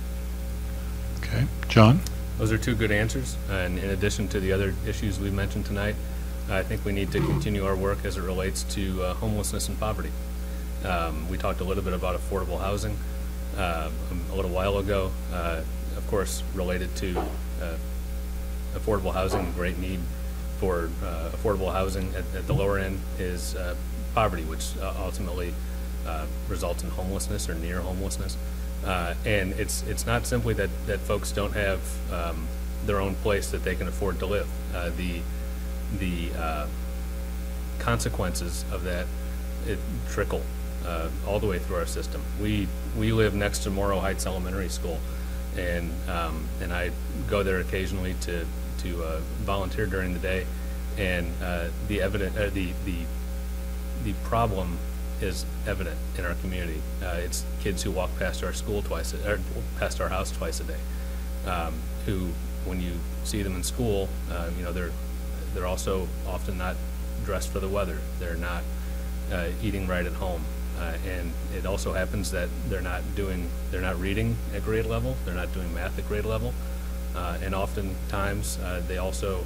Okay. John? Those are two good answers. And in addition to the other issues we mentioned tonight, I think we need to continue our work as it relates to homelessness and poverty. We talked a little bit about affordable housing a little while ago. Of course, related to affordable housing, great need for affordable housing at the lower end is poverty, which ultimately results in homelessness or near homelessness. And it's not simply that folks don't have their own place that they can afford to live. The consequences of that trickle all the way through our system. We live next to Morrow Heights Elementary School, and I go there occasionally to volunteer during the day, and the problem is evident in our community. It's kids who walk past our school past our house twice a day, who, when you see them in school, they're also often not dressed for the weather. They're not eating right at home, and it also happens that they're not reading at grade level. They're not doing math at grade level, and oftentimes they also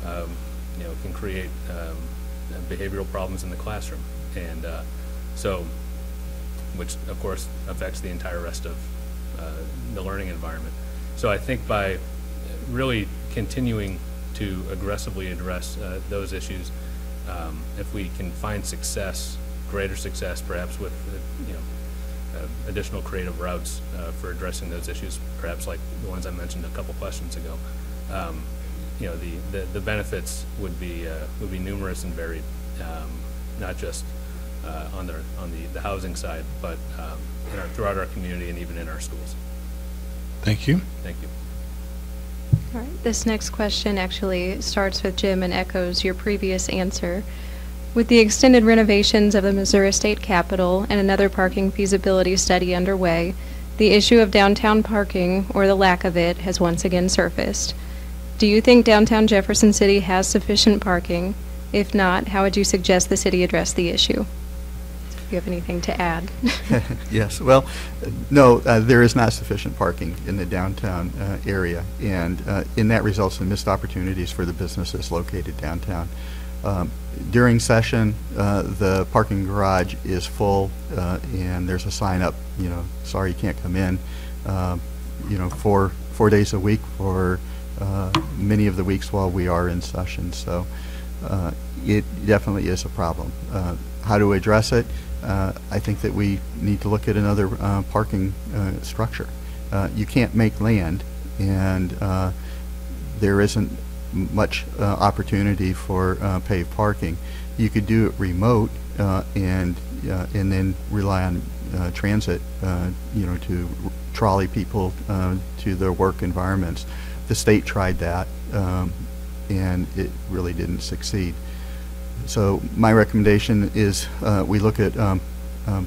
can create behavioral problems in the classroom, and so, which of course affects the entire rest of the learning environment. So I think by really continuing to aggressively address those issues, if we can find greater success, perhaps with additional creative routes for addressing those issues, perhaps like the ones I mentioned a couple questions ago, the benefits would be numerous and varied, not just on the housing side, but throughout our community and even in our schools. Thank you. Thank you. All right. This next question actually starts with Jim and echoes your previous answer. With the extended renovations of the Missouri State Capitol and another parking feasibility study underway, the issue of downtown parking, or the lack of it, has once again surfaced. Do you think downtown Jefferson City has sufficient parking? If not, how would you suggest the city address the issue? Do you have anything to add? Yes. Well, no, there is not sufficient parking in the downtown area, and that results in missed opportunities for the businesses located downtown. During session, the parking garage is full, and there's a sign up, sorry you can't come in, 4 days a week for many of the weeks while we are in session. So it definitely is a problem. How to address it? I think that we need to look at another parking structure. You can't make land, and there isn't much opportunity for paved parking. You could do it remote and then rely on transit, to trolley people to their work environments. The state tried that, and it really didn't succeed. So my recommendation is we look at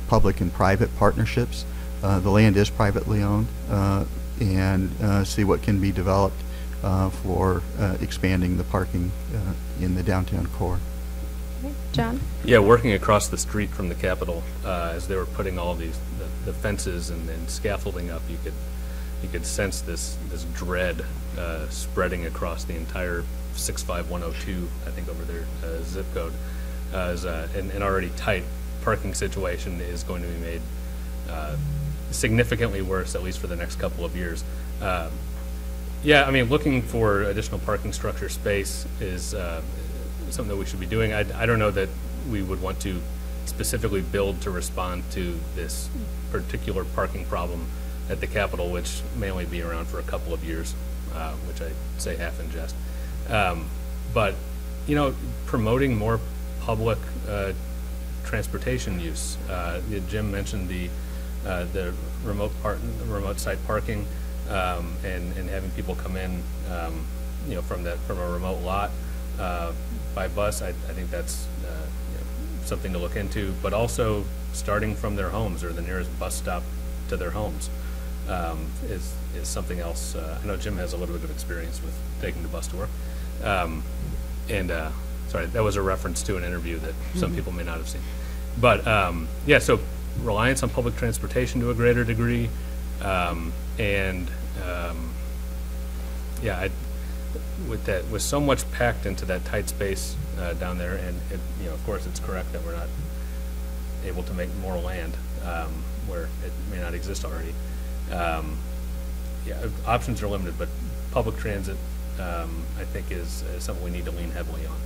public and private partnerships. The land is privately owned, and see what can be developed for expanding the parking in the downtown core. John? Yeah, working across the street from the Capitol, as they were putting all the fences and scaffolding up, you could sense this dread spreading across the entire 65102, I think, over their zip code, as an already tight parking situation is going to be made significantly worse, at least for the next couple of years. Yeah, I mean, looking for additional parking structure space is something that we should be doing. I don't know that we would want to specifically build to respond to this particular parking problem at the Capitol, which may only be around for a couple of years, which I say half in jest. But promoting more public transportation use. Jim mentioned the remote site parking, and having people come in, from a remote lot. by bus, I think that's something to look into, but also starting from their homes or the nearest bus stop to their homes is something else. I know Jim has a little bit of experience with taking the bus to work. Sorry, that was a reference to an interview that some people may not have seen. But yeah, so reliance on public transportation to a greater degree, yeah, with so much packed into that tight space down there, and of course, it's correct that we're not able to make more land where it may not exist already. Yeah, options are limited, but public transit, I think, is something we need to lean heavily on.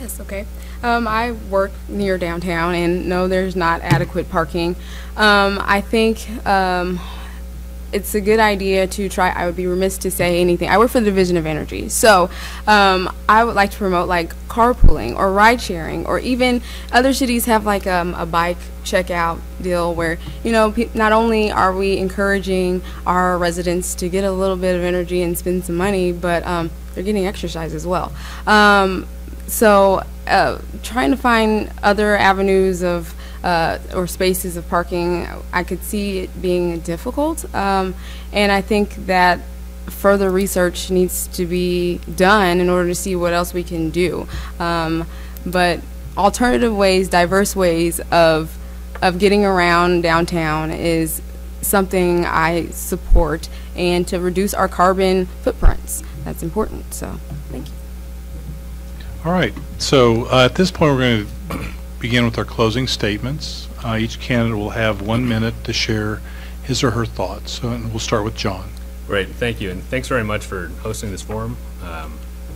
Yes, okay. I work near downtown, and no, there's not adequate parking. I think it's a good idea to try. I would be remiss to say anything. I work for the Division of Energy, so I would like to promote like carpooling or ride sharing, or even other cities have like a bike checkout deal where not only are we encouraging our residents to get a little bit of energy and spend some money, but they're getting exercise as well. So trying to find other avenues of or spaces of parking, I could see it being difficult, and I think that further research needs to be done in order to see what else we can do. But alternative ways, diverse ways of getting around downtown is something I support, and to reduce our carbon footprints, that's important. So thank you. All right, so at this point we're going to begin with our closing statements. Each candidate will have 1 minute to share his or her thoughts. So we'll start with John. Great, thank you, and thanks very much for hosting this forum.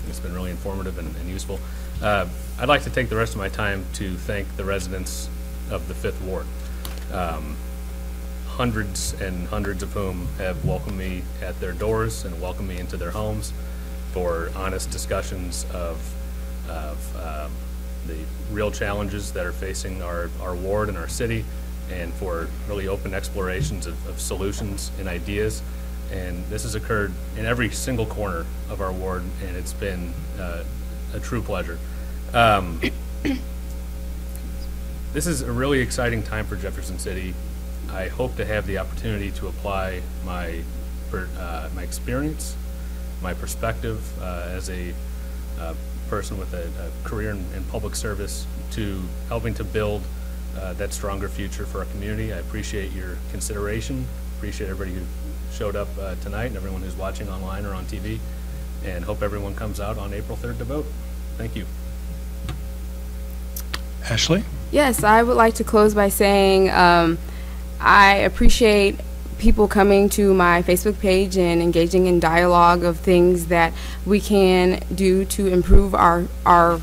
It's been really informative and useful. I'd like to take the rest of my time to thank the residents of the 5th Ward, hundreds and hundreds of whom have welcomed me at their doors and welcomed me into their homes for honest discussions of the real challenges that are facing our ward and our city, and for really open explorations of solutions and ideas. And this has occurred in every single corner of our ward, and it's been a true pleasure. This is a really exciting time for Jefferson City. I hope to have the opportunity to apply my experience, my perspective as a person with a career in public service to helping to build that stronger future for our community. I appreciate your consideration, appreciate everybody who showed up tonight and everyone who's watching online or on TV, and hope everyone comes out on April 3rd to vote. Thank you. Ashley? Yes, I would like to close by saying I appreciate people coming to my Facebook page and engaging in dialogue of things that we can do to improve our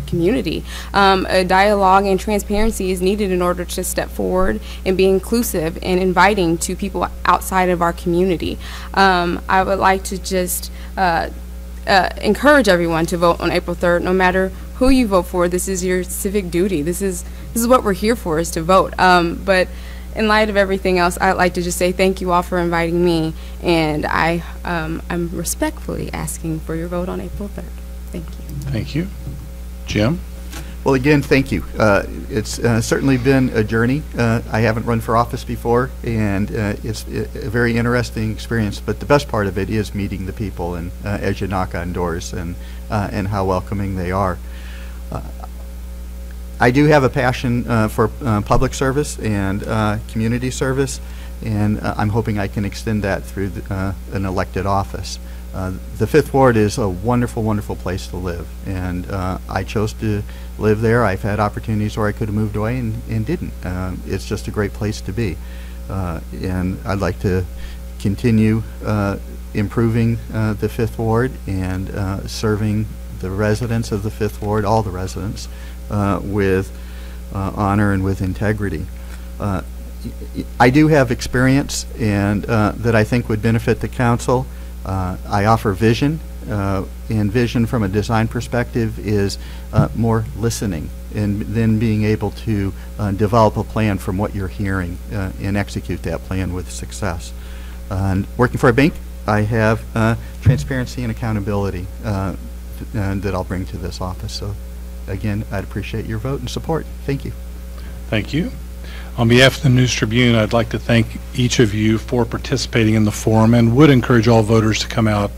community. A dialogue and transparency is needed in order to step forward and be inclusive and inviting to people outside of our community. I would like to just encourage everyone to vote on April 3rd, no matter who you vote for. This is your civic duty. This is what we're here for, is to vote. But in light of everything else, I'd like to just say thank you all for inviting me, and I'm respectfully asking for your vote on April 3rd. Thank you. Thank you. Jim? Well, again, thank you. It's certainly been a journey. I haven't run for office before, and it's a very interesting experience, but the best part of it is meeting the people, and as you knock on doors, and how welcoming they are. I do have a passion for public service and community service, and I'm hoping I can extend that through an elected office. The 5th Ward is a wonderful, wonderful place to live, and I chose to live there. I've had opportunities where I could have moved away and didn't. It's just a great place to be, and I'd like to continue improving the 5th Ward and serving the residents of the 5th Ward, all the residents, with honor and with integrity. I do have experience and that I think would benefit the council. I offer vision, and vision from a design perspective is more listening and then being able to develop a plan from what you're hearing and execute that plan with success. And working for a bank, I have transparency and accountability that I'll bring to this office. So, again, I'd appreciate your vote and support. Thank you. Thank you. On behalf of the News Tribune, I'd like to thank each of you for participating in the forum and would encourage all voters to come out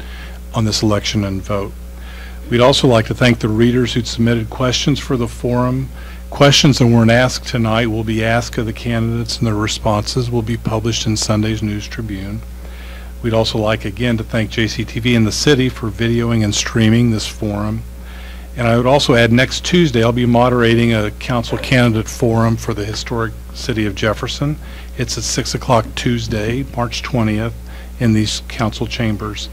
on this election and vote. We'd also like to thank the readers who submitted questions for the forum. Questions that weren't asked tonight will be asked of the candidates, and their responses will be published in Sunday's News Tribune. We'd also like again to thank JCTV and the city for videoing and streaming this forum. And I would also add, next Tuesday I'll be moderating a council candidate forum for the historic city of Jefferson. It's at 6 o'clock Tuesday, March 20th, in these council chambers.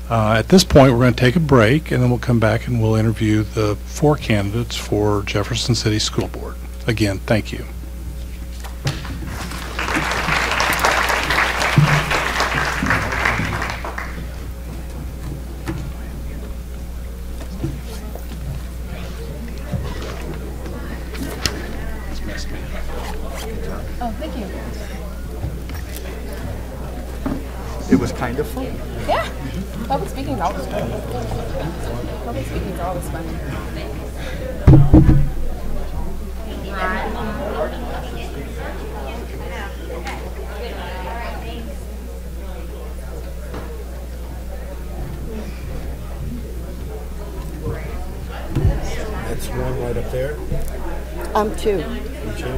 At this point, we're going to take a break, and then we'll come back and we'll interview the 4 candidates for Jefferson City School Board. Again, thank you. Oh, thank you. It was kind of fun. Yeah. Public speaking is always fun. Public speaking is always fun. That's one right up there. Two. Two.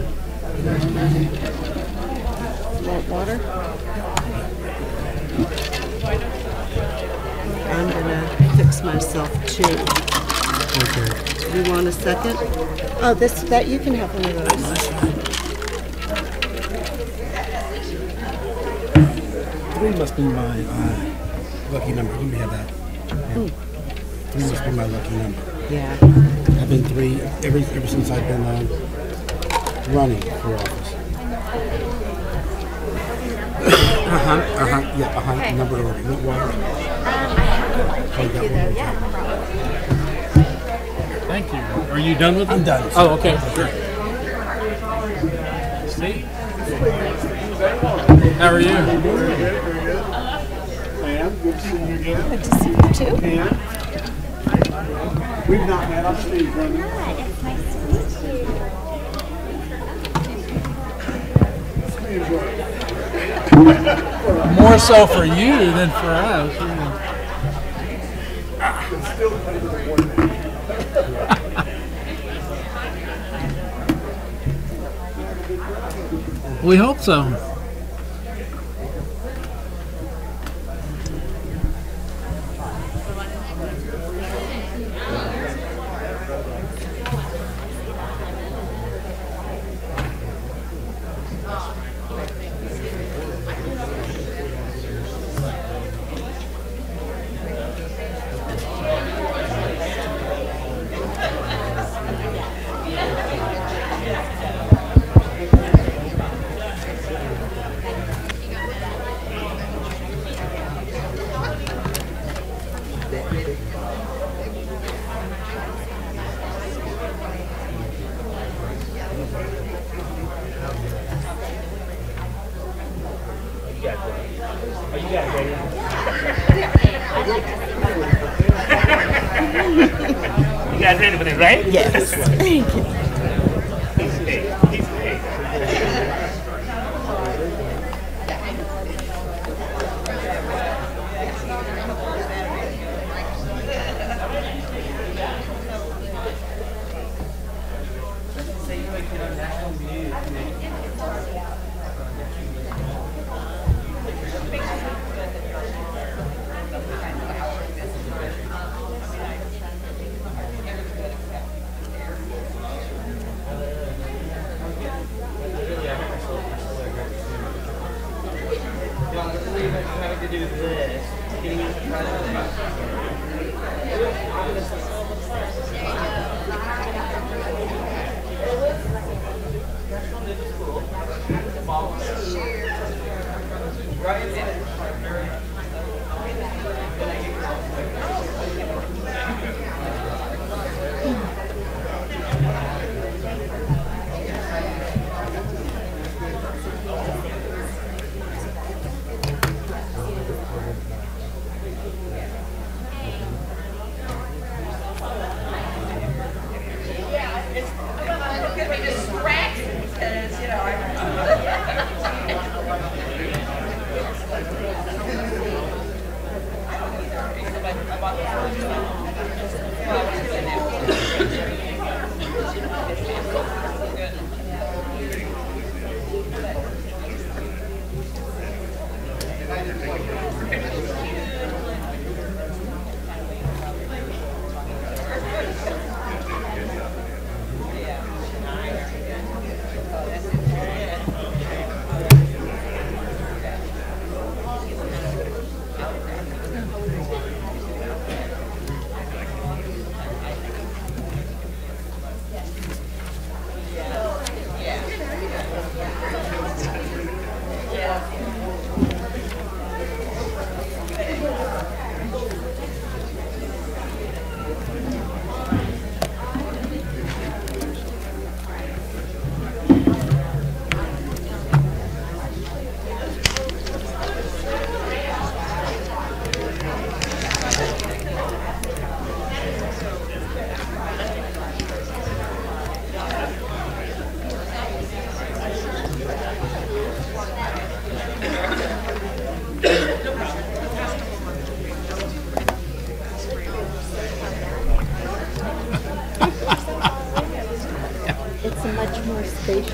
Want water? I'm gonna fix myself too. Okay. Do you want a second? Oh, that you can have one of those. 3 must be my lucky number. Let me have that. Yeah. 3 must be my lucky number. Yeah. I've been 3 ever since I've been running for office. Yeah, number 11. You want water? Thank you. Are you done with it? I'm done. Oh, okay. Sure. Steve? How are you? Very good. Pam, good seeing you again. Good to see you too. Pam. We've not met. I'm Steve. Hi, it's nice to meet you. More so for you than for us. We hope so. You guys ready for this, right? Yes. Thank you.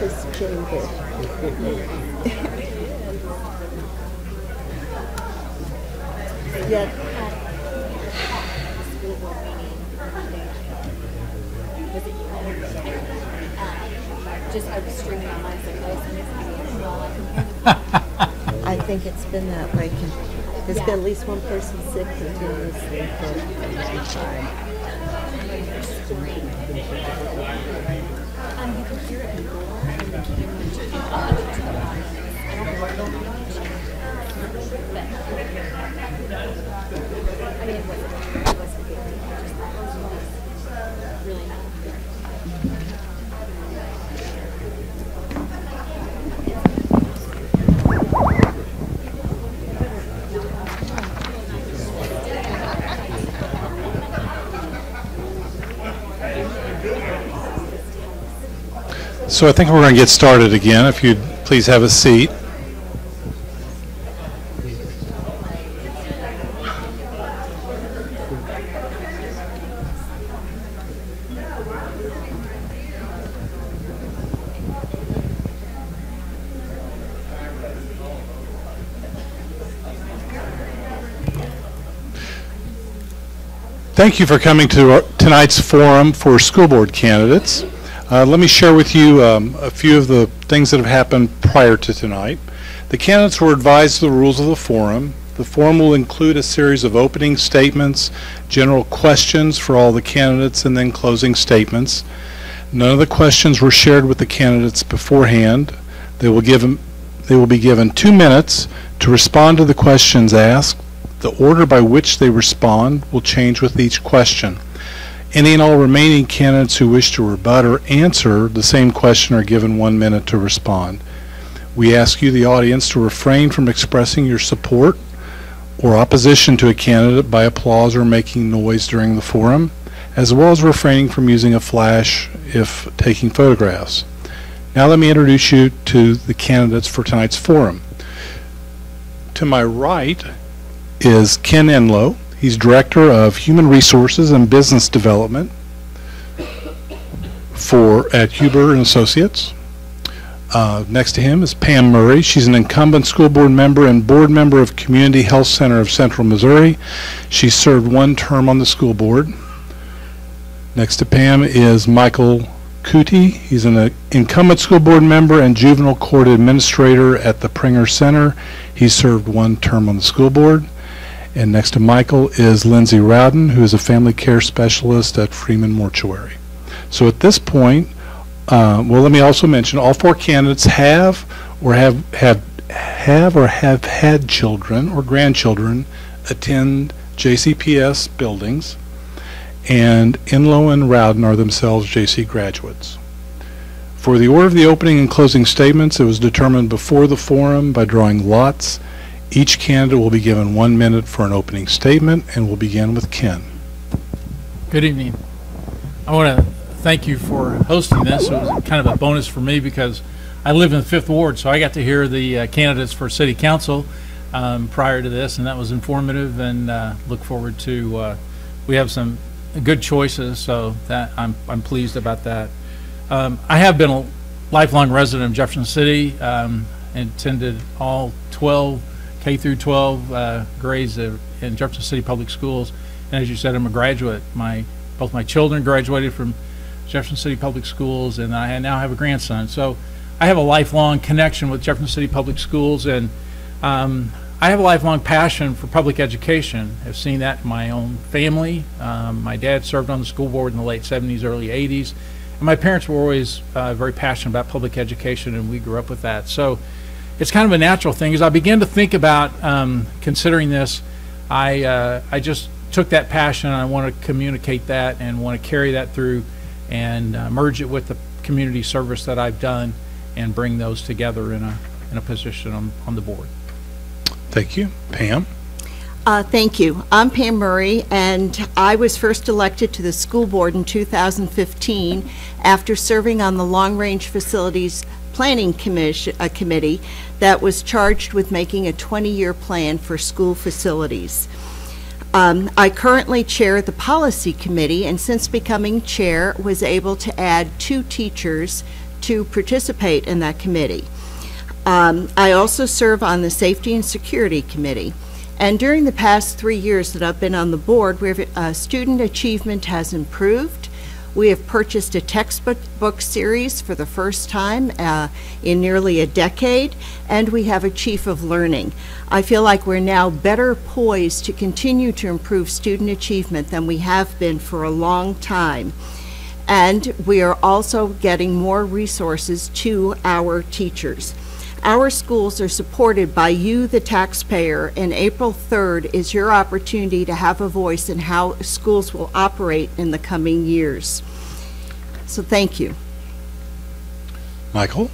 spacious chamber. Yeah. I think it's been that way. There's been at least one person sick continuously for a long time. So I think we're going to get started again. If you'd please have a seat. Thank you for coming to tonight's forum for school board candidates. Let me share with you a few of the things that have happened prior to tonight. The candidates were advised of the rules of the forum. The forum will include a series of opening statements, general questions for all the candidates, and then closing statements. None of the questions were shared with the candidates beforehand. They will be given 2 minutes to respond to the questions asked. The order by which they respond will change with each question. Any and all remaining candidates who wish to rebut or answer the same question are given 1 minute to respond. We ask you, the audience, to refrain from expressing your support or opposition to a candidate by applause or making noise during the forum, as well as refraining from using a flash if taking photographs. Now let me introduce you to the candidates for tonight's forum. To my right is Ken Enlow. He's Director of Human Resources and Business Development at Huber and Associates. Next to him is Pam Murray. She's an incumbent school board member and board member of Community Health Center of Central Missouri. She served 1 term on the school board. Next to Pam is Michael Cootie. He's an incumbent school board member and juvenile court administrator at the Pringer Center. He served 1 term on the school board. And next to Michael is Lindsay Rowden, who is a family care specialist at Freeman Mortuary. So at this point, well, let me also mention all 4 candidates have had children or grandchildren attend JCPS buildings, and Enlow and Rowden are themselves JC graduates. For the order of the opening and closing statements, it was determined before the forum by drawing lots. Each candidate will be given 1 minute for an opening statement, and we'll begin with Ken. Good evening. I want to thank you for hosting this. It was kind of a bonus for me because I live in the 5th Ward, so I got to hear the candidates for City Council prior to this, and that was informative, and look forward to, we have some good choices, so that I'm pleased about that. I have been a lifelong resident of Jefferson City, and attended all 12 K through 12 grades in Jefferson City Public Schools, and as you said, I'm a graduate. Both my children graduated from Jefferson City Public Schools, and I now have a grandson. So I have a lifelong connection with Jefferson City Public Schools, and I have a lifelong passion for public education. I've seen that in my own family. My dad served on the school board in the late 70s, early 80s, and my parents were always very passionate about public education, and we grew up with that. So it's kind of a natural thing. As I began to think about considering this, I just took that passion, and I want to communicate that and want to carry that through and merge it with the community service that I've done and bring those together in a position on the board. Thank you. Pam? Thank you. I'm Pam Murray, and I was first elected to the school board in 2015 after serving on the Long Range Facilities Planning Committee that was charged with making a 20-year plan for school facilities. I currently chair the policy committee, and since becoming chair was able to add 2 teachers to participate in that committee. I also serve on the Safety and Security Committee. And during the past 3 years that I've been on the board, student achievement has improved. We have purchased a textbook series for the first time in nearly a decade, and we have a chief of learning. I feel like we're now better poised to continue to improve student achievement than we have been for a long time. And we are also getting more resources to our teachers. Our schools are supported by you, the taxpayer, and April 3rd is your opportunity to have a voice in how schools will operate in the coming years. So thank you. Michael?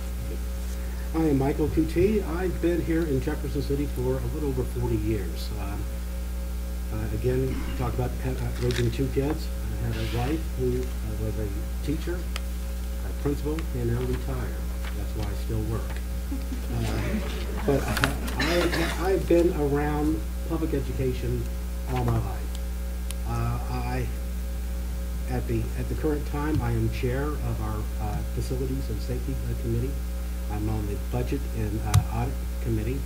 I am Michael Kuti. I've been here in Jefferson City for a little over 40 years. Again, talk about raising 2 kids. I had a wife who was a teacher, a principal, and now retired. That's why I still work. But I've been around public education all my life. At the current time, I am chair of our Facilities and Safety Committee. I'm on the Budget and Audit Committee.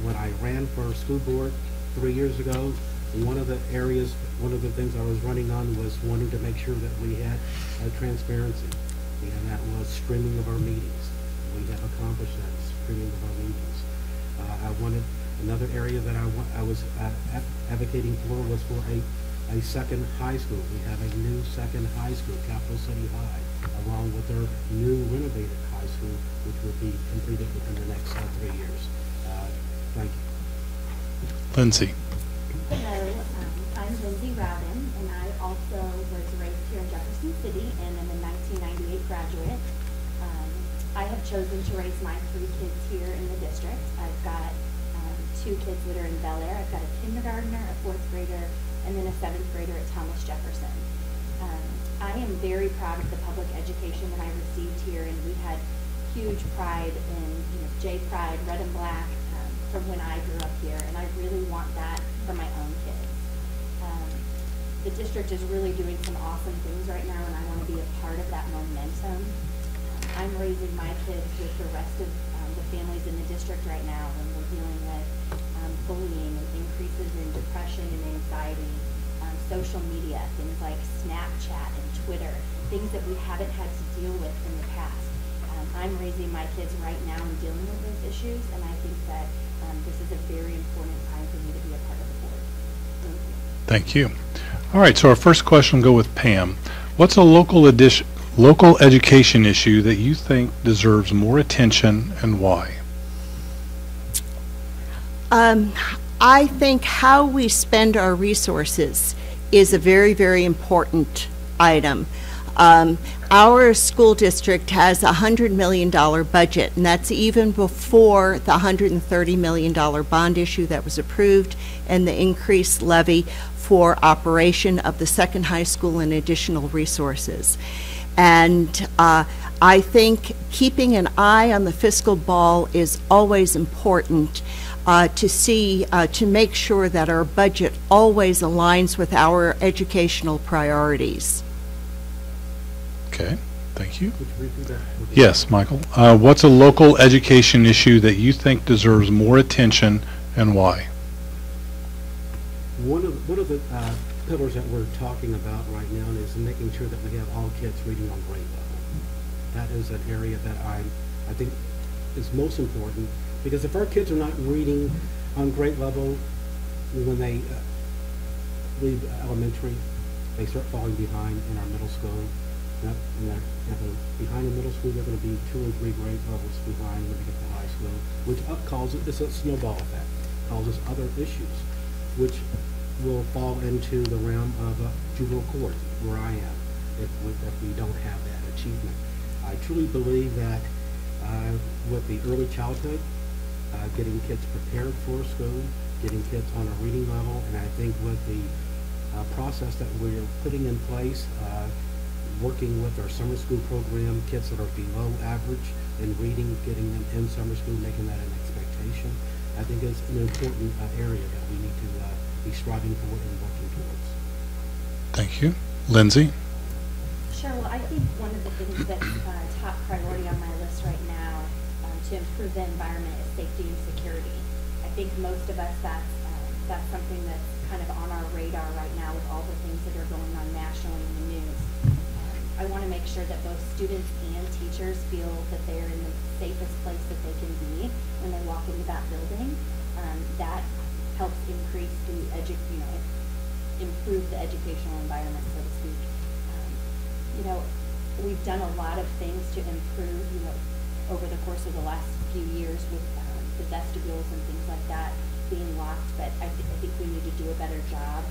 When I ran for school board 3 years ago, one of the things I was running on was wanting to make sure that we had transparency, and that was streaming of our meetings. We have accomplished that, streaming of our meetings. I wanted another area that I was advocating for was for a second high school. We have a new second high school, Capital City High, along with our new renovated high school, which will be completed within the next 3 years. Thank you. Lindsay. Hello, I'm Lindsay Rowden, and I also was raised here in Jefferson City and am a 1998 graduate. I have chosen to raise my 3 kids here in the district. I've got 2 kids that are in Bel Air. I've got a kindergartner, a 4th grader, and then a 7th grader at Thomas Jefferson. I am very proud of the public education that I received here, and we had huge pride in J Pride, Red and Black, from when I grew up here, and I really want that for my own kids. The district is really doing some awesome things right now, and I want to be a part of that momentum. I'm raising my kids with the rest of the families in the district right now, and we're dealing with bullying and increases in depression and anxiety, social media, things like Snapchat and Twitter, things that we haven't had to deal with in the past. I'm raising my kids right now and dealing with those issues, and I think that this is a very important time for me to be a part of the board. Thank you. Thank you. All right, so our first question will go with Pam. What's a local education issue that you think deserves more attention, and why? I think how we spend our resources is a very, very important item. Our school district has a $100 million budget, and that's even before the $130 million bond issue that was approved and the increased levy for operation of the second high school and additional resources. And I think keeping an eye on the fiscal ball is always important to make sure that our budget always aligns with our educational priorities. Okay, thank you. Yes, Michael. What's a local education issue that you think deserves more attention, and why? One of the pillars that we're talking about right now is making sure that we have all kids reading on grade level. That is an area that I think is most important, because if our kids are not reading on grade level when they leave elementary, they start falling behind in our middle school. Behind in middle school, they're going to be 2 or 3 grade levels behind when they get to high school, which causes a snowball effect, causes other issues, which will fall into the realm of juvenile court, where I am, if we don't have that achievement. I truly believe that with the early childhood, getting kids prepared for school, getting kids on a reading level, and I think with the process that we're putting in place, working with our summer school program, kids that are below average in reading, getting them in summer school, making that an expectation, I think is an important area that we need to be striving for and working towards. Thank you. Lindsay? Sure. Well, I think one of the things that's top priority on my list right now to improve the environment is safety and security. I think most of us, that's something that's kind of on our radar right now with all the things that are going on nationally in the news. I want to make sure that both students and teachers feel that they're in the safest place that they can be when they walk into that building. That helps increase improve the educational environment, so to speak. We've done a lot of things to improve, over the course of the last few years with the vestibules and things like that being locked, but I think we need to do a better job.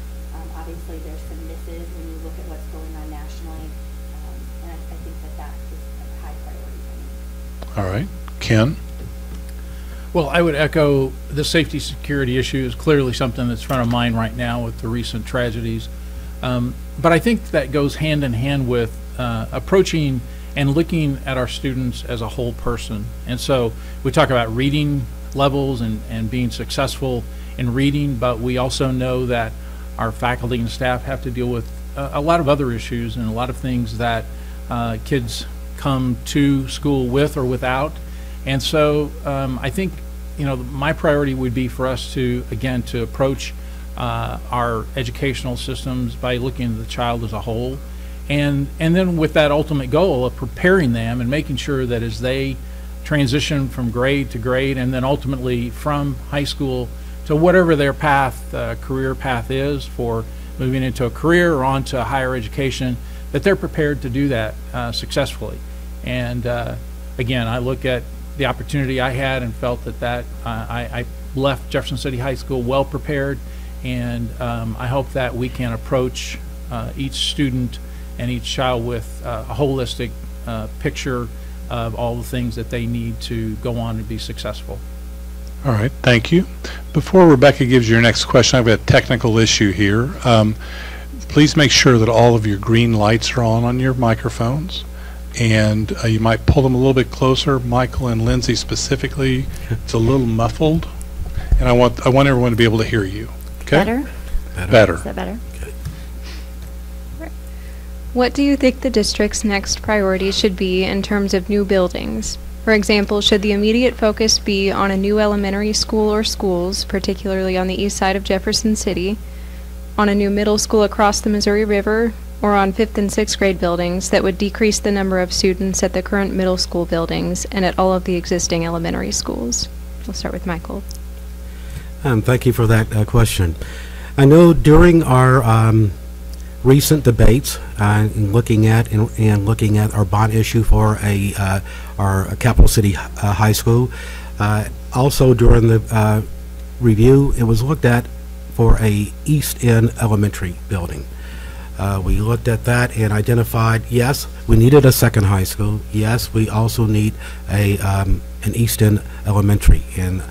Obviously, there's some misses when you look at what's going on nationally, and I think that is a high priority for me. All right. Ken? Well, I would echo the safety security issue is clearly something that's front of mind right now with the recent tragedies. But I think that goes hand in hand with approaching and looking at our students as a whole person. And so we talk about reading levels and being successful in reading, but we also know that our faculty and staff have to deal with a lot of other issues and a lot of things that kids come to school with or without. And so I think, my priority would be for us to approach our educational systems by looking at the child as a whole. And then with that ultimate goal of preparing them and making sure that as they transition from grade to grade and then ultimately from high school to whatever their path, career path is for moving into a career or on to higher education, that they're prepared to do that successfully. And again, I look at the opportunity I had and felt that I left Jefferson City High School well prepared, and I hope that we can approach each student and each child with a holistic picture of all the things that they need to go on to be successful. All right, thank you. Before Rebecca gives you your next question, I've got a technical issue here. Please make sure that all of your green lights are on your microphones, and you might pull them a little bit closer. Michael and Lindsay specifically, it's a little muffled, and I want everyone to be able to hear you. Okay? Better. Is that better? What do you think the district's next priority should be in terms of new buildings? For example, should the immediate focus be on a new elementary school or schools, particularly on the east side of Jefferson City, on a new middle school across the Missouri River, or on 5th and 6th grade buildings that would decrease the number of students at the current middle school buildings and at all of the existing elementary schools? We'll start with Michael. Thank you for that question. I know during our recent debates looking at our bond issue for our Capital City High School, also during the review, it was looked at for a East End elementary building. We looked at that and identified, yes, we needed a second high school. Yes, we also need an East End elementary, and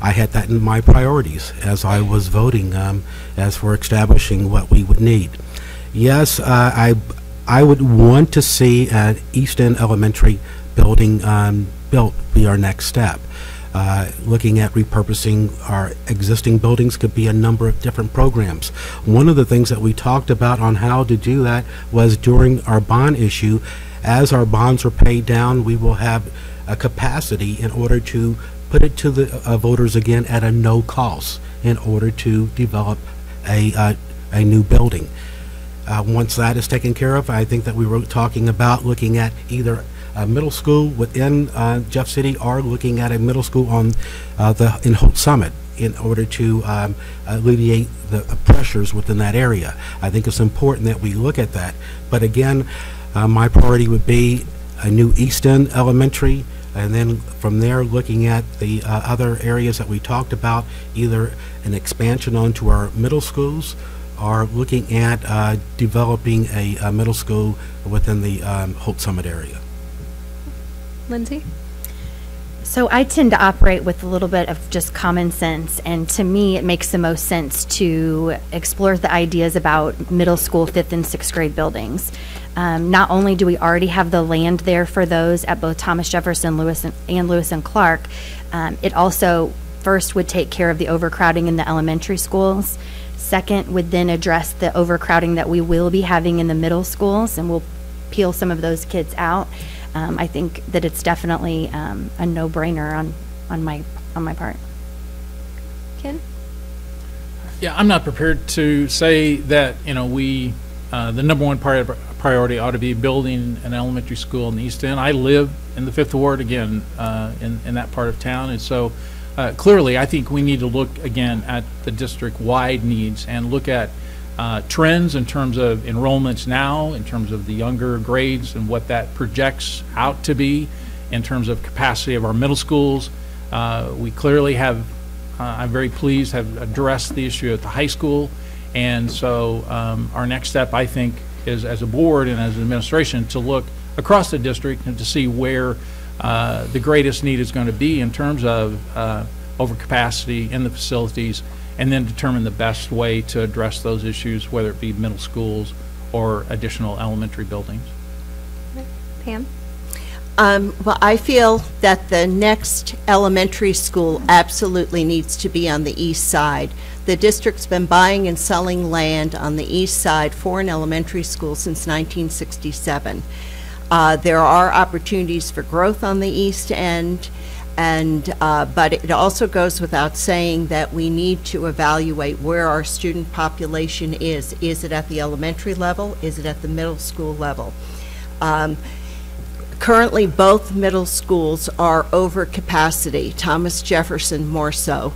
I had that in my priorities as I was voting as for establishing what we would need. Yes, I would want to see an East End elementary building built be our next step. Looking at repurposing our existing buildings could be a number of different programs. One of the things that we talked about on how to do that was during our bond issue. As our bonds are paid down, we will have a capacity in order to put it to the voters again at a no cost in order to develop a new building. Once that is taken care of, I think that we were talking about looking at either a middle school within Jeff City or looking at a middle school on in Holt Summit in order to alleviate the pressures within that area. I think it's important that we look at that. But again, my priority would be a new East End elementary, and then from there looking at the other areas that we talked about, either an expansion onto our middle schools or looking at developing a middle school within the Holt Summit area. Lindsay? So I tend to operate with a little bit of just common sense, and to me it makes the most sense to explore the ideas about middle school 5th and 6th grade buildings. Not only do we already have the land there for those at both Thomas Jefferson and Lewis and Clark, it also first would take care of the overcrowding in the elementary schools. Second would then address the overcrowding that we will be having in the middle schools, and we'll peel some of those kids out, I think that it's definitely a no-brainer on my part. Ken? Yeah, I'm not prepared to say that, we, the number one priority ought to be building an elementary school in the East End. I live in the 5th Ward, again, in that part of town, and so clearly I think we need to look again at the district-wide needs and look at trends in terms of enrollments now, in terms of the younger grades and what that projects out to be in terms of capacity of our middle schools. We clearly have, I'm very pleased, have addressed the issue at the high school, and so our next step, I think, is as a board and as an administration to look across the district and to see where the greatest need is going to be in terms of overcapacity in the facilities, and then determine the best way to address those issues, whether it be middle schools or additional elementary buildings. Pam? Well, I feel that the next elementary school absolutely needs to be on the east side. The district's been buying and selling land on the east side for an elementary school since 1967. There are opportunities for growth on the east end, but it also goes without saying that we need to evaluate where our student population is. Is it at the elementary level? Is it at the middle school level? Currently, both middle schools are over capacity, Thomas Jefferson more so.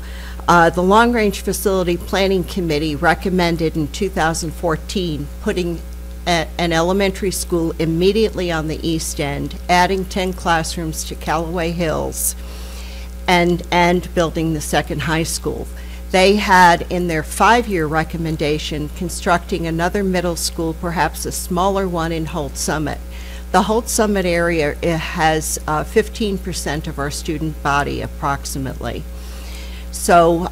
The Long Range Facility Planning Committee recommended in 2014 putting an elementary school immediately on the east end, adding 10 classrooms to Callaway Hills, and building the second high school. They had in their 5-year recommendation constructing another middle school, perhaps a smaller one in Holt Summit. The Holt Summit area has 15% of our student body approximately. So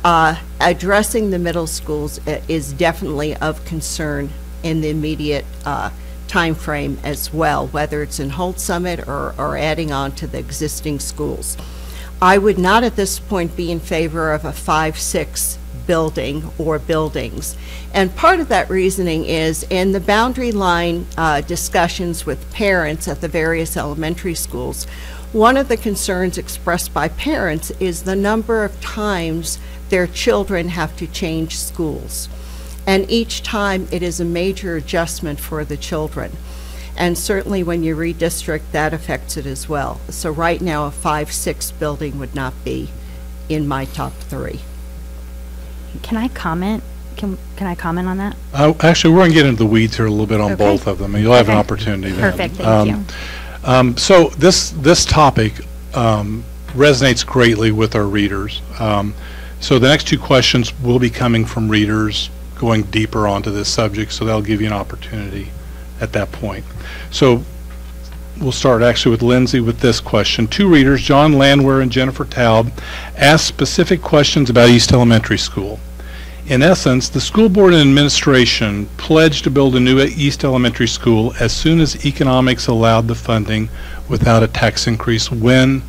addressing the middle schools is definitely of concern in the immediate time frame as well, whether it's in Holt Summit or adding on to the existing schools. I would not at this point be in favor of a 5-6 building or buildings. And part of that reasoning is in the boundary line discussions with parents at the various elementary schools, one of the concerns expressed by parents is the number of times their children have to change schools. And each time it is a major adjustment for the children. And certainly when you redistrict, that affects it as well. So right now a 5-6 building would not be in my top 3. Can I comment? Can I comment on that? Actually, we're going to get into the weeds here a little bit on both of them, and you'll have an opportunity then. Perfect, thank you. So this topic resonates greatly with our readers. So the next 2 questions will be coming from readers going deeper onto this subject, so that'll give you an opportunity at that point. So we'll start actually with Lindsay with this question. 2 readers, John Landwehr and Jennifer Taub, asked specific questions about East Elementary School. In essence, the school board and administration pledged to build a new East Elementary School as soon as economics allowed the funding without a tax increase when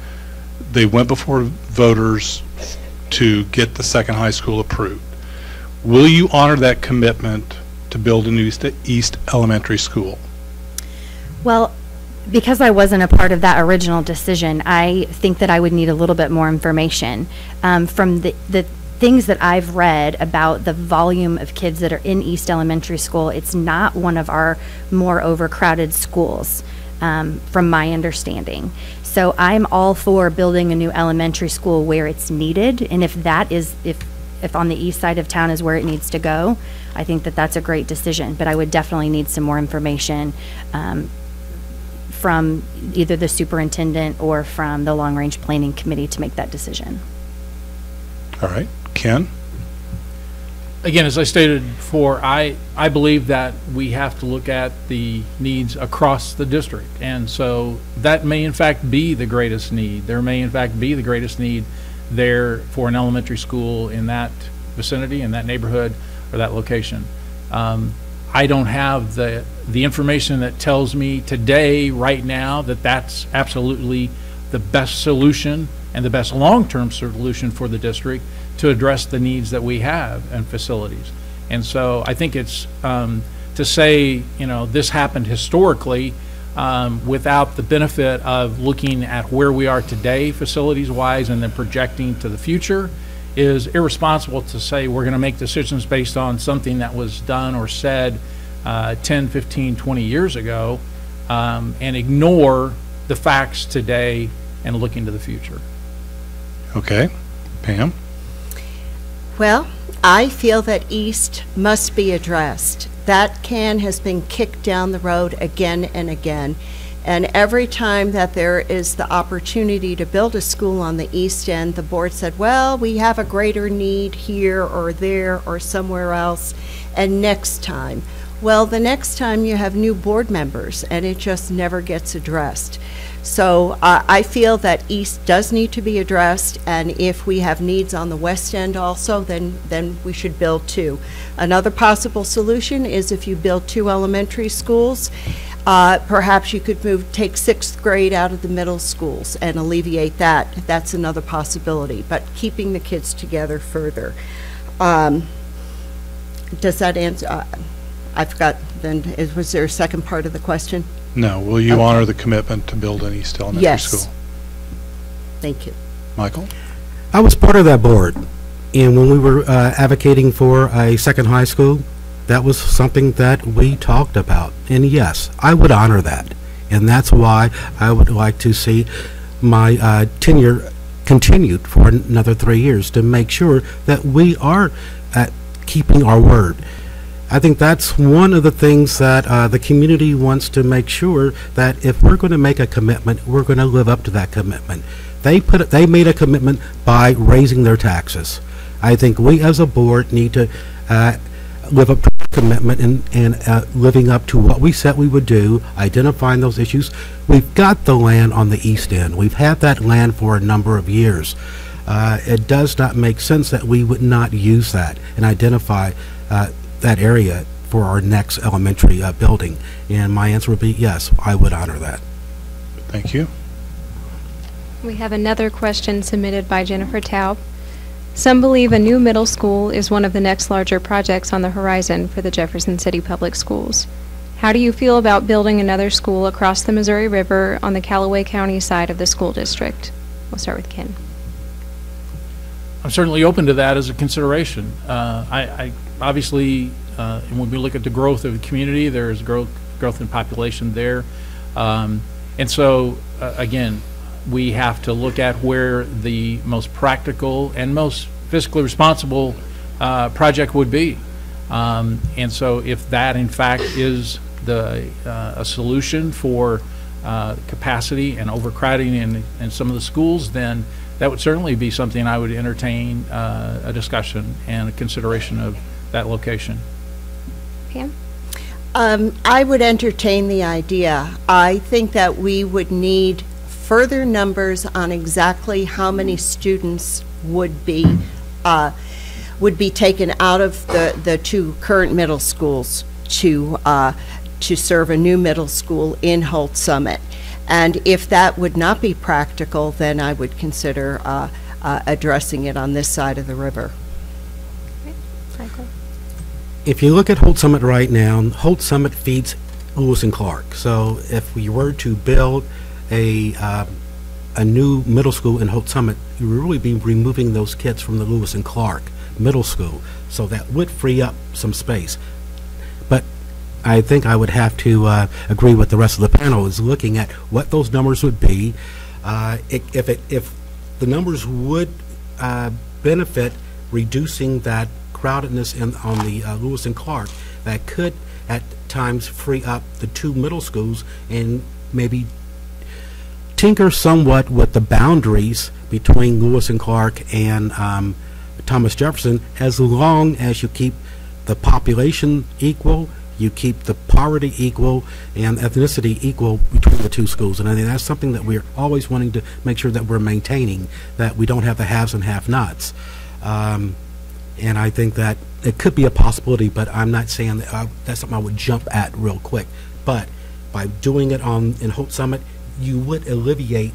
they went before voters to get the second high school approved. Will you honor that commitment to build a new East Elementary School? Well, because I wasn't a part of that original decision, I think that I would need a little bit more information. From the things that I've read about the volume of kids that are in East Elementary School, it's not one of our more overcrowded schools, from my understanding. So I'm all for building a new elementary school where it's needed, and if that is, if on the east side of town is where it needs to go, I think that that's a great decision. But I would definitely need some more information from either the superintendent or from the Long Range Planning Committee to make that decision. All right. Ken? Again, as I stated before, I believe that we have to look at the needs across the district. And so that may in fact be the greatest need. There may in fact be the greatest need there for an elementary school in that vicinity, in that neighborhood, or that location. I don't have the information that tells me today, right now, that that's absolutely the best solution and the best long-term solution for the district to address the needs that we have and facilities. And so I think it's to say, this happened historically, without the benefit of looking at where we are today facilities-wise and then projecting to the future is irresponsible to say we're going to make decisions based on something that was done or said 10, 15, 20 years ago and ignore the facts today and look into the future. Okay. Pam? Well, I feel that East must be addressed. That can has been kicked down the road again and again. And every time that there is the opportunity to build a school on the East End, the board said, well, we have a greater need here or there or somewhere else. And next time. Well, the next time you have new board members and it just never gets addressed. So I feel that East does need to be addressed, and if we have needs on the West End also, then we should build two. Another possible solution is if you build two elementary schools, perhaps you could take 6th grade out of the middle schools and alleviate that. That's another possibility, but keeping the kids together further. Does that answer? I forgot, then, was there a second part of the question? No. Will you honor the commitment to build an East Elementary School? Yes. Thank you. Michael? I was part of that board, and when we were advocating for a second high school, that was something that we talked about. And yes, I would honor that. And that's why I would like to see my tenure continued for another 3 years to make sure that we are keeping our word. I think that's one of the things that the community wants to make sure that if we're going to make a commitment, we're going to live up to that commitment. They made a commitment by raising their taxes. I think we as a board need to live up to the commitment and living up to what we said we would do, identifying those issues. We've got the land on the East End. We've had that land for a number of years. It does not make sense that we would not use that and identify that area for our next elementary building. And my answer would be yes, I would honor that. Thank you. We have another question submitted by Jennifer Taub. Some believe a new middle school is one of the next larger projects on the horizon for the Jefferson City Public Schools. How do you feel about building another school across the Missouri River on the Callaway County side of the school district? We'll start with Ken. I'm certainly open to that as a consideration. I obviously, when we look at the growth of the community, there's growth in population there. And so, again, we have to look at where the most practical and most fiscally responsible project would be. And so if that, in fact, is a solution for capacity and overcrowding in some of the schools, then that would certainly be something I would entertain a discussion and a consideration of that location. Pam? I would entertain the idea. I think that we would need further numbers on exactly how many students would be taken out of the two current middle schools to serve a new middle school in Holt Summit. And if that would not be practical, then I would consider addressing it on this side of the river. Michael? If you look at Holt Summit right now, Holt Summit feeds Lewis and Clark. So if we were to build a new middle school in Holt Summit, you would really be removing those kids from the Lewis and Clark middle school. So that would free up some space. But I think I would have to agree with the rest of the panel is looking at what those numbers would be. If the numbers would benefit reducing that crowdedness on the Lewis and Clark, that could at times free up the two middle schools and maybe tinker somewhat with the boundaries between Lewis and Clark and Thomas Jefferson, as long as you keep the population equal, you keep the poverty equal, and ethnicity equal between the two schools. And I think that's something that we're always wanting to make sure that we're maintaining, that we don't have the haves and have-nots. And I think that it could be a possibility, but I'm not saying that that's something I would jump at real quick. But by doing it in Holt Summit, you would alleviate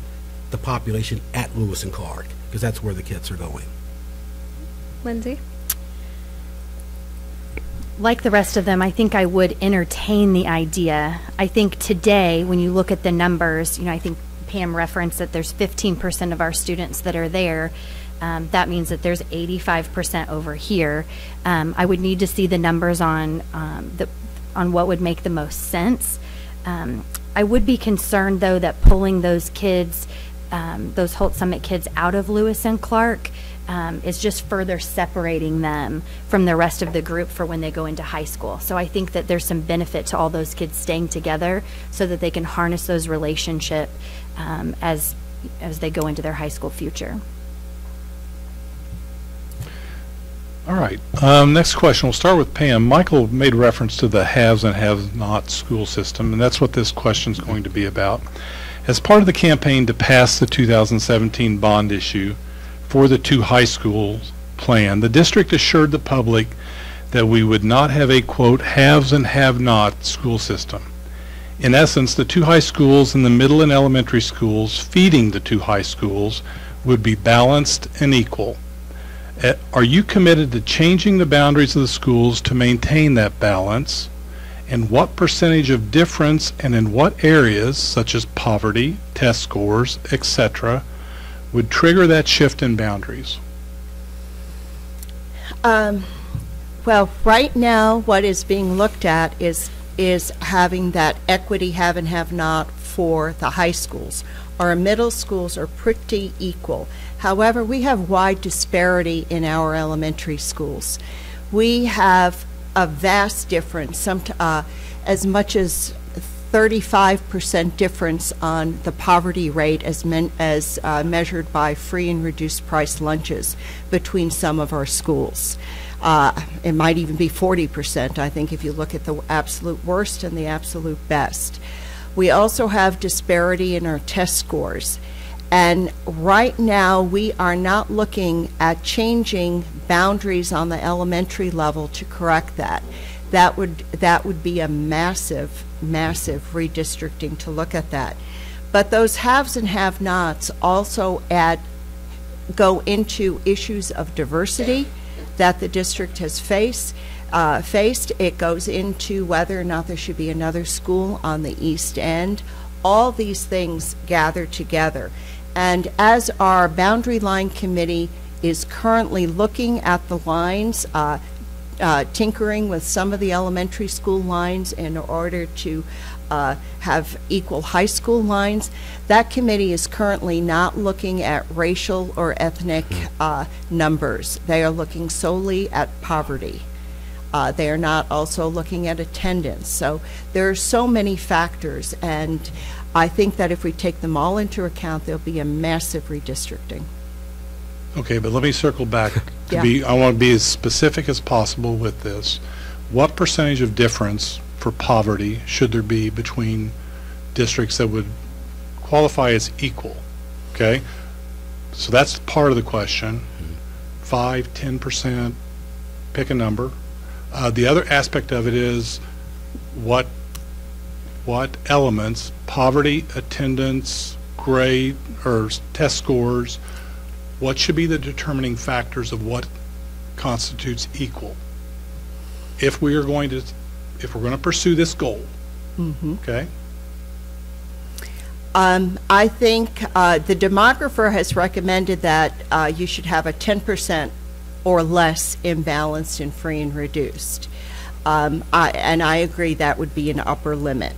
the population at Lewis and Clark, because that's where the kids are going. Lindsay? like the rest of them, I think I would entertain the idea. I think today, when you look at the numbers, I think Pam referenced that there's 15% of our students that are there. That means that there's 85% over here. I would need to see the numbers on what would make the most sense. I would be concerned, though, that pulling those kids, those Holt Summit kids, out of Lewis and Clark is just further separating them from the rest of the group for when they go into high school. So I think that there's some benefit to all those kids staying together so that they can harness those relationships as they go into their high school future. All right. Next question. We'll start with Pam. Michael made reference to the haves and have-not school system, and that's what this question is going to be about. As part of the campaign to pass the 2017 bond issue for the 2 high schools plan, the district assured the public that we would not have a, quote, haves and have-not school system. In essence, the 2 high schools and the middle and elementary schools feeding the 2 high schools would be balanced and equal. Are you committed to changing the boundaries of the schools to maintain that balance? And what percentage of difference and in what areas, such as poverty, test scores, etc., would trigger that shift in boundaries? Well, right now, what is being looked at is having that equity have and have not for the high schools. Our middle schools are pretty equal. However, we have wide disparity in our elementary schools. We have a vast difference, as much as 35% difference on the poverty rate as measured by free and reduced price lunches between some of our schools. It might even be 40%, I think, if you look at the absolute worst and the absolute best. We also have disparity in our test scores. And right now, we are not looking at changing boundaries on the elementary level to correct that. That would be a massive, massive redistricting to look at that. But those haves and have-nots also go into issues of diversity that the district has faced. It goes into whether or not there should be another school on the East End. All these things gather together. And as our boundary line committee is currently looking at the lines, tinkering with some of the elementary school lines in order to have equal high school lines, that committee is currently not looking at racial or ethnic numbers. They are looking solely at poverty. They are not also looking at attendance. So there are so many factors, and I think that if we take them all into account, there'll be a massive redistricting. Okay, but let me circle back. I want to be as specific as possible with this. What percentage of difference for poverty should there be between districts that would qualify as equal? Okay, so that's part of the question. 5, 10%, pick a number. The other aspect of it is what elements, poverty, attendance, grade, or test scores, what should be the determining factors of what constitutes equal if we're going to pursue this goal? Okay. I think the demographer has recommended that you should have a 10% or less imbalanced in free and reduced. And I agree that would be an upper limit.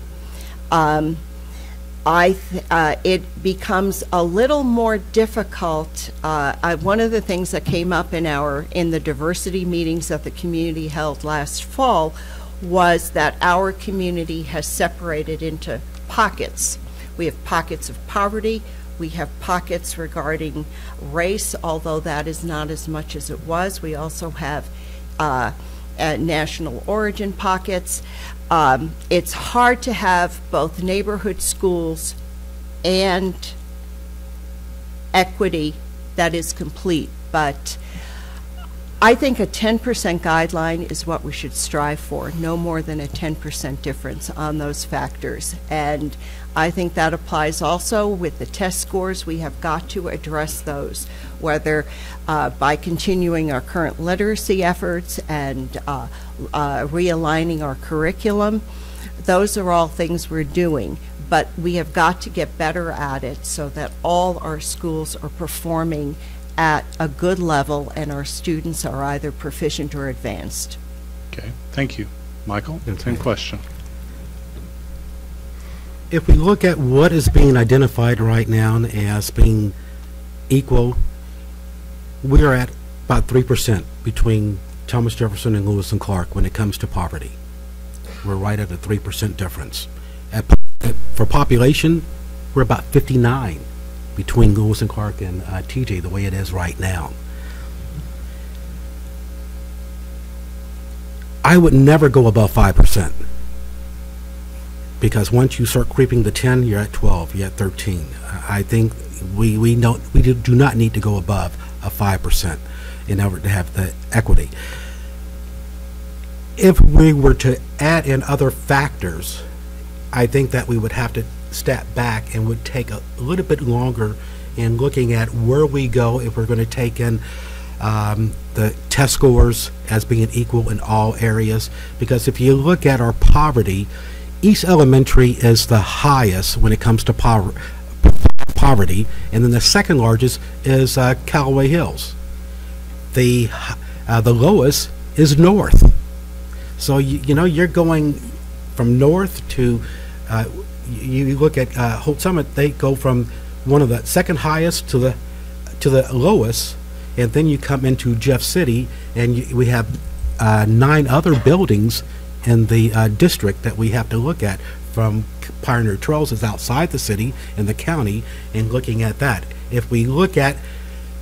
It becomes a little more difficult. One of the things that came up in the diversity meetings that the community held last fall was that our community has separated into pockets. We have pockets of poverty. We have pockets regarding race, although that is not as much as it was. We also have national origin pockets. It's hard to have both neighborhood schools and equity that is complete, but I think a 10% guideline is what we should strive for, no more than a 10% difference on those factors. And I think that applies also with the test scores. We have got to address those, whether by continuing our current literacy efforts and realigning our curriculum. Those are all things we're doing, but we have got to get better at it so that all our schools are performing at a good level and our students are either proficient or advanced. Okay, thank you. Michael, same question. If we look at what is being identified right now as being equal, we're at about 3% between Thomas Jefferson and Lewis and Clark when it comes to poverty. We're right at a 3% difference. For population, we're about 59 between Lewis and Clark and TJ, the way it is right now. I would never go above 5%, because once you start creeping to 10, you're at 12, you're at 13. I think we do not need to go above a 5% in order to have the equity. If we were to add in other factors, I think that we would have to step back and would take a little bit longer in looking at where we go if we're going to take in the test scores as being equal in all areas. Because if you look at our poverty, East Elementary is the highest when it comes to poverty, and then the second largest is Callaway Hills. The lowest is North. So you know, you're going from north to you look at Holt Summit. They go from one of the second highest to the lowest, and then you come into Jeff City, and we have 9 other buildings in the district that we have to look at, from Pioneer Trails is outside the city and the county, and looking at that. If we look at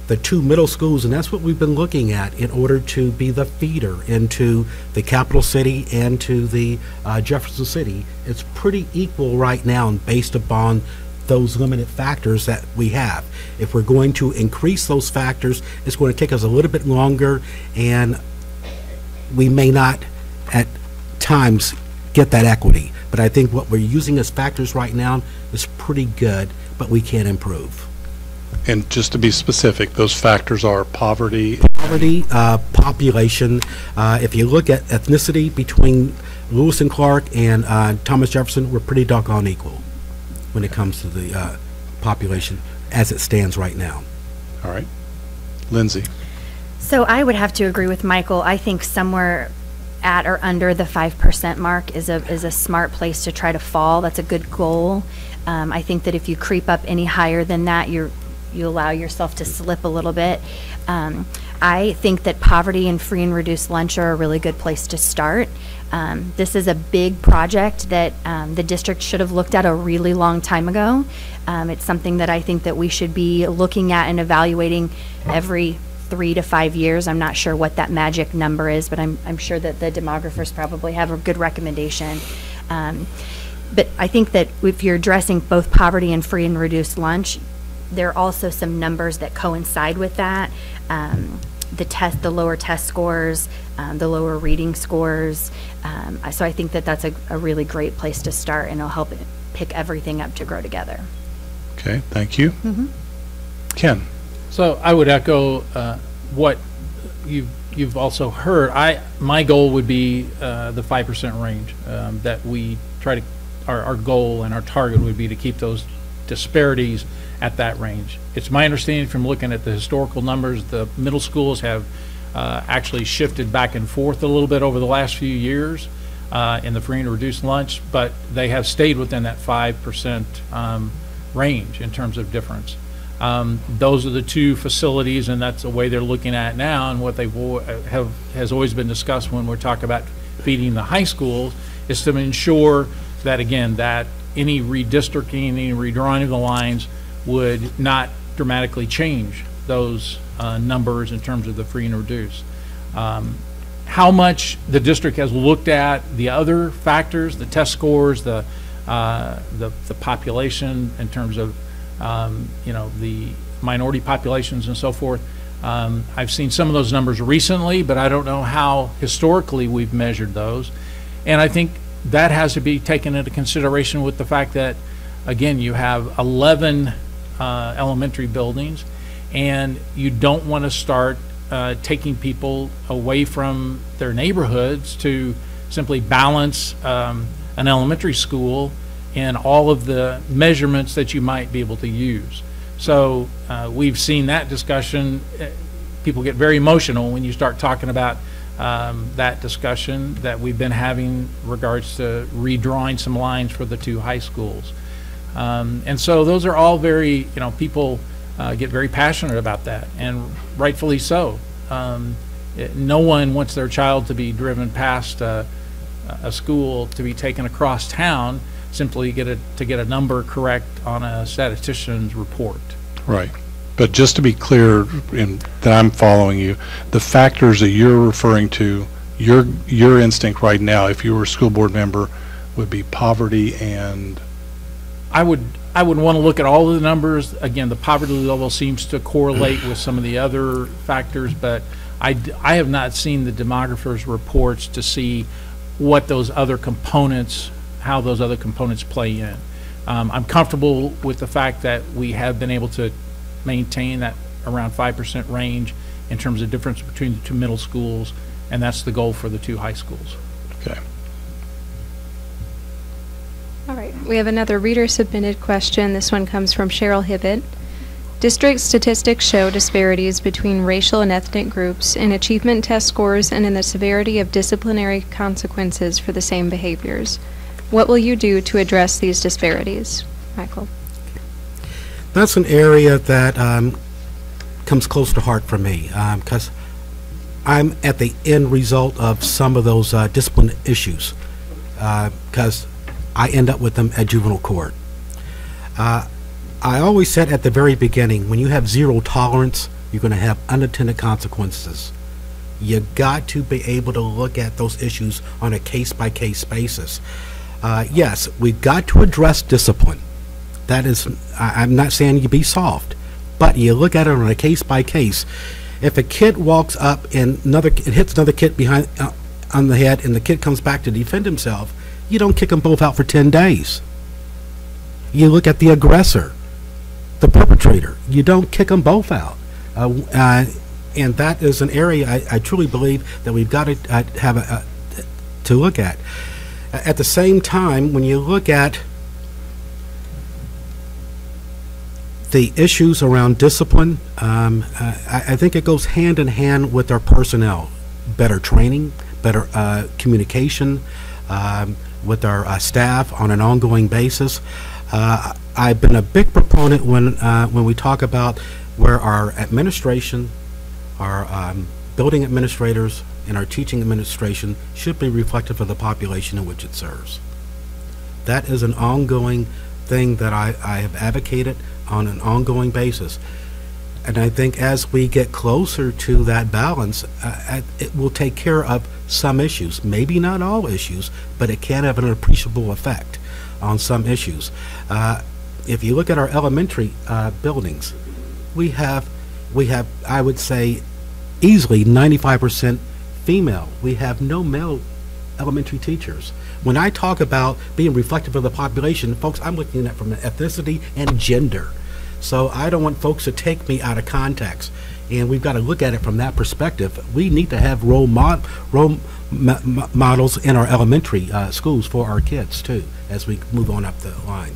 the 2 middle schools, and that's what we've been looking at in order to be the feeder into the capital city and to the Jefferson City, it's pretty equal right now, and based upon those limited factors that we have. If we're going to increase those factors, it's going to take us a little bit longer, and we may not at times get that equity. But I think what we're using as factors right now is pretty good, but we can improve. And just to be specific, those factors are poverty, population. If you look at ethnicity between Lewis and Clark and Thomas Jefferson, we're pretty doggone equal when it comes to the population as it stands right now. All right. Lindsay. So I would have to agree with Michael. I think somewhere at or under the 5% mark is a smart place to try to fall. That's a good goal. I think that if you creep up any higher than that, you allow yourself to slip a little bit. I think that poverty and free and reduced lunch are a really good place to start. This is a big project that the district should have looked at a really long time ago. It's something that I think that we should be looking at and evaluating every 3 to 5 years. I'm not sure what that magic number is, but I'm sure that the demographers probably have a good recommendation. But I think that if you're addressing both poverty and free and reduced lunch, there are also some numbers that coincide with that. The lower test scores, the lower reading scores. So I think that that's a really great place to start, and it'll help pick everything up to grow together. Okay, thank you. Ken. So I would echo what you've also heard. My goal would be the 5% range, that we try to, our goal and our target would be to keep those disparities at that range. It's my understanding from looking at the historical numbers, the middle schools have actually shifted back and forth a little bit over the last few years in the free and reduced lunch, but they have stayed within that 5% range in terms of difference. Those are the 2 facilities, and that's the way they're looking at it now, and what has always been discussed when we're talking about feeding the high schools is to ensure that, again, that any redistricting, any redrawing of the lines would not dramatically change those numbers in terms of the free and reduced. How much the district has looked at the other factors, the test scores, the population in terms of the minority populations and so forth, I've seen some of those numbers recently, but I don't know how historically we've measured those. And I think that has to be taken into consideration with the fact that, again, you have 11 elementary buildings, and you don't want to start taking people away from their neighborhoods to simply balance an elementary school in all of the measurements that you might be able to use. So we've seen that discussion. People get very emotional when you start talking about that discussion that we've been having regards to redrawing some lines for the 2 high schools. And so those are all very, people get very passionate about that, and rightfully so. No one wants their child to be driven past a school to be taken across town simply to get a number correct on a statistician's report. Right. But just to be clear, that I'm following you, the factors that you're referring to, your instinct right now, if you were a school board member, would be poverty and... I would want to look at all of the numbers. Again, the poverty level seems to correlate with some of the other factors, but I have not seen the demographers' reports to see what those other components, how those other components play in. I'm comfortable with the fact that we have been able to maintain that around 5% range in terms of difference between the 2 middle schools, and that's the goal for the 2 high schools. Okay. All right, we have another reader-submitted question. This one comes from Cheryl Hibbett. District statistics show disparities between racial and ethnic groups in achievement test scores and in the severity of disciplinary consequences for the same behaviors. What will you do to address these disparities? Michael. That's an area that comes close to heart for me because I'm at the end result of some of those discipline issues because I end up with them at juvenile court. I always said at the very beginning, when you have zero tolerance, you're going to have unintended consequences. You got to be able to look at those issues on a case-by-case basis. Yes, we've got to address discipline. That is, I'm not saying you be soft, but you look at it on a case-by-case. If a kid walks up and it hits another kid behind on the head, and the kid comes back to defend himself, you don't kick them both out for 10 days. You look at the aggressor, the perpetrator. You don't kick them both out. And that is an area I truly believe that we've got to have to look at. At the same time, when you look at the issues around discipline, I think it goes hand in hand with our personnel. Better training, better communication with our staff on an ongoing basis. I've been a big proponent when we talk about where our administration, our building administrators, and our teaching administration should be reflective of the population in which it serves. That is an ongoing thing that I have advocated on an ongoing basis. And I think as we get closer to that balance, it will take care of some issues. Maybe not all issues, but it can have an appreciable effect on some issues. If you look at our elementary buildings, we have, I would say, easily 95% female. We have no male elementary teachers. When I talk about being reflective of the population, folks, I'm looking at it from ethnicity and gender. So I don't want folks to take me out of context, and we've got to look at it from that perspective. We need to have role models in our elementary schools for our kids too, as we move on up the line.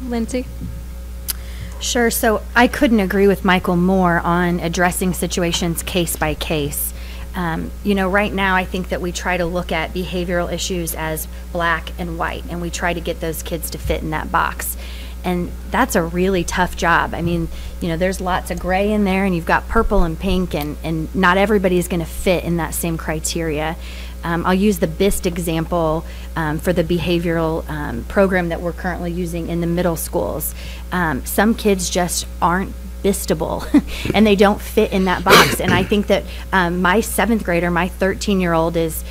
Lindsay? Sure. So I couldn't agree with Michael more on addressing situations case by case. Right now I think that we try to look at behavioral issues as black and white, and we try to get those kids to fit in that box. And that's a really tough job. I mean, there's lots of gray in there, and you've got purple and pink, and not everybody is going to fit in that same criteria. I'll use the BIST example for the behavioral program that we're currently using in the middle schools. Some kids just aren't BISTable, and they don't fit in that box. And I think that my 7th grader, my 13-year-old, is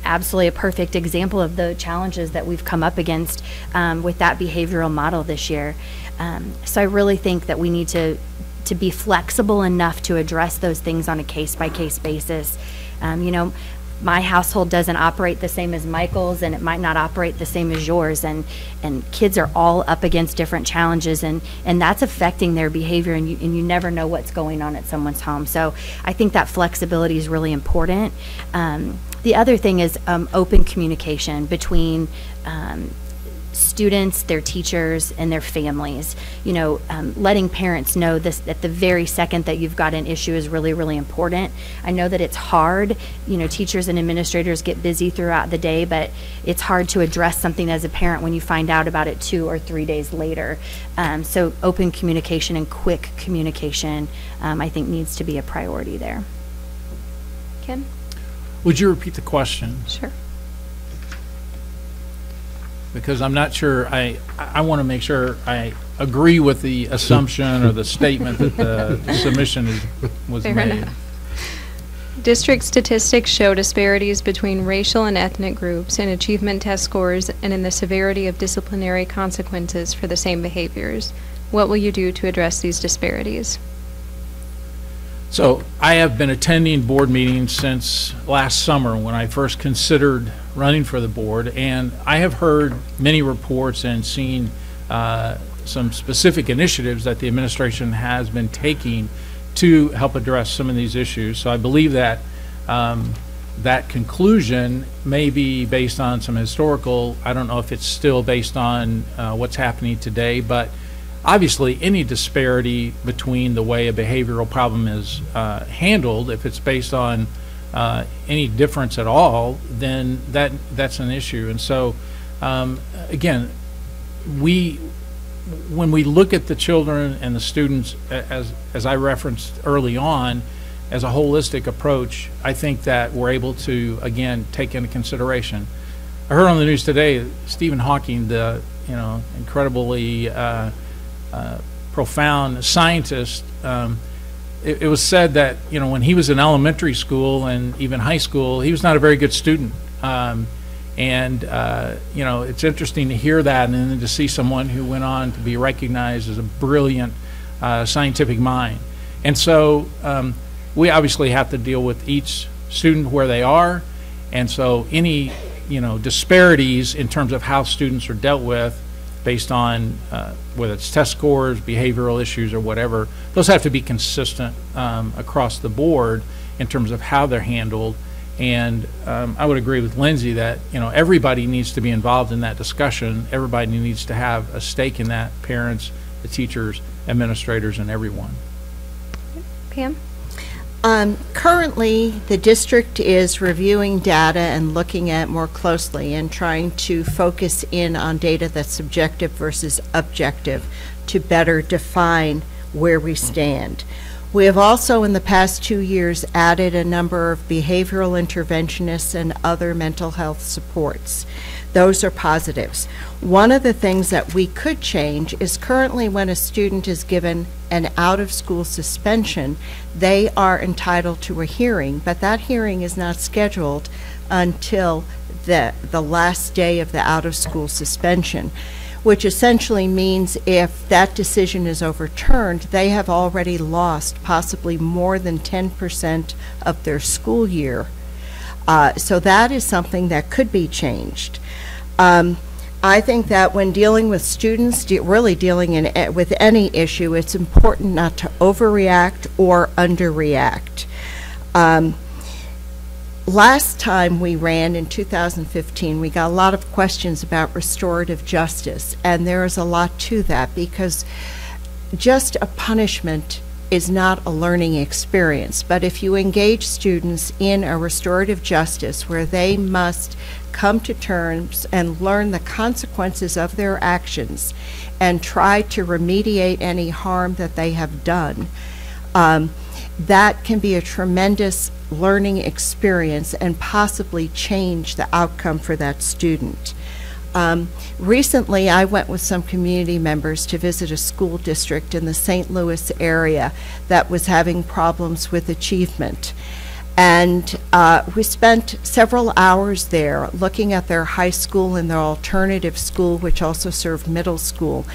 absolutely a perfect example of the challenges that we've come up against with that behavioral model this year. So I really think that we need to to be flexible enough to address those things on a case-by-case basis. You know, my household doesn't operate the same as Michael's, and it might not operate the same as yours, and kids are all up against different challenges, and that's affecting their behavior, and you never know what's going on at someone's home. So I think that flexibility is really important. The other thing is open communication between students, their teachers, and their families. You know, letting parents know this at the very second that you've got an issue is really, really important. I know that it's hard. You know, teachers and administrators get busy throughout the day, but it's hard to address something as a parent when you find out about it 2 or 3 days later. So open communication and quick communication, I think, needs to be a priority there. Kim? Would you repeat the question? Sure. Because I'm not sure, I want to make sure I agree with the assumption or the statement that the submission was Fair made. enough. District statistics show disparities between racial and ethnic groups in achievement test scores and in the severity of disciplinary consequences for the same behaviors. What will you do to address these disparities? So I have been attending board meetings since last summer when I first considered running for the board, and I have heard many reports and seen some specific initiatives that the administration has been taking to help address some of these issues. So I believe that that conclusion may be based on some historical, I don't know if it's still based on what's happening today, but obviously any disparity between the way a behavioral problem is handled, if it's based on any difference at all, then that's an issue. And so again, when we look at the children and the students, as I referenced early on, as a holistic approach, I think that we're able to, again, take into consideration. I heard on the news today, Stephen Hawking, the incredibly profound scientist, it was said that when he was in elementary school and even high school, he was not a very good student. It's interesting to hear that and then to see someone who went on to be recognized as a brilliant scientific mind. And so we obviously have to deal with each student where they are, and so any disparities in terms of how students are dealt with based on whether it's test scores, behavioral issues, or whatever, those have to be consistent across the board in terms of how they're handled. And I would agree with Lindsay that everybody needs to be involved in that discussion. Everybody needs to have a stake in that: parents, the teachers, administrators, and everyone. Pam? Currently, the district is reviewing data and looking at more closely and trying to focus in on data that's subjective versus objective to better define where we stand. We have also, in the past 2 years, added a number of behavioral interventionists and other mental health supports. Those are positives. One of the things that we could change is currently when a student is given an out-of-school suspension, they are entitled to a hearing, but that hearing is not scheduled until the last day of the out-of-school suspension, which essentially means if that decision is overturned, they have already lost possibly more than 10% of their school year. So that is something that could be changed. I think that when dealing with students, really dealing with any issue, it's important not to overreact or underreact. Last time we ran in 2015, we got a lot of questions about restorative justice, and there is a lot to that because just a punishment is not a learning experience. But if you engage students in a restorative justice where they must come to terms and learn the consequences of their actions and try to remediate any harm that they have done, that can be a tremendous learning experience and possibly change the outcome for that student. Recently, I went with some community members to visit a school district in the St. Louis area that was having problems with achievement. And we spent several hours there looking at their high school and their alternative school, which also served middle school.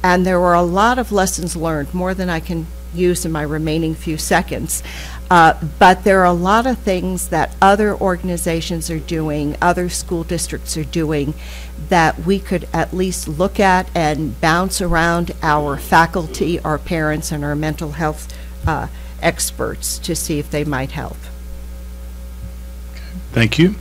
And there were a lot of lessons learned, more than I can use in my remaining few seconds. But there are a lot of things that other organizations are doing, other school districts are doing, that we could at least look at and bounce around our faculty, our parents, and our mental health experts to see if they might help. Thank you.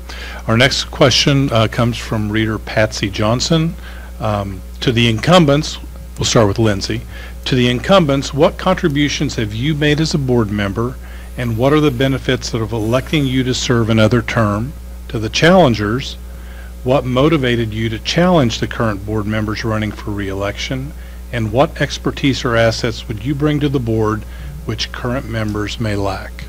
Our next question comes from reader Patsy Johnson. To the incumbents, we'll start with Lindsay. To the incumbents, what contributions have you made as a board member, and what are the benefits of electing you to serve another term? To the challengers, what motivated you to challenge the current board members running for re-election, and what expertise or assets would you bring to the board which current members may lack?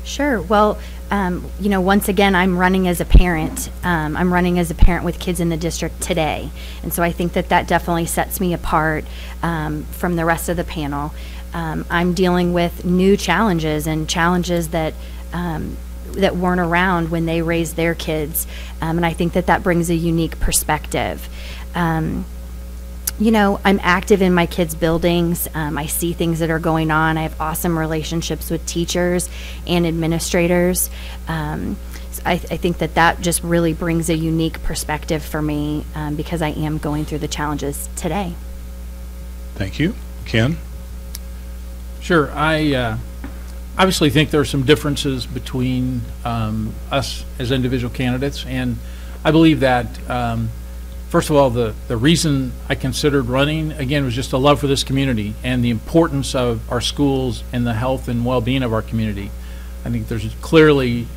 Sure. Well, you know, once again, I'm running as a parent. I'm running as a parent with kids in the district today. And so I think that that definitely sets me apart from the rest of the panel. I'm dealing with new challenges and challenges that that weren't around when they raised their kids. And I think that that brings a unique perspective. You know, I'm active in my kids' buildings. I see things that are going on. I have awesome relationships with teachers and administrators. I think that that just really brings a unique perspective for me because I am going through the challenges today. Thank you. Ken? Sure. I obviously think there are some differences between us as individual candidates, and I believe that first of all, the reason I considered running, again, was just a love for this community and the importance of our schools and the health and well-being of our community. I think there's clearly,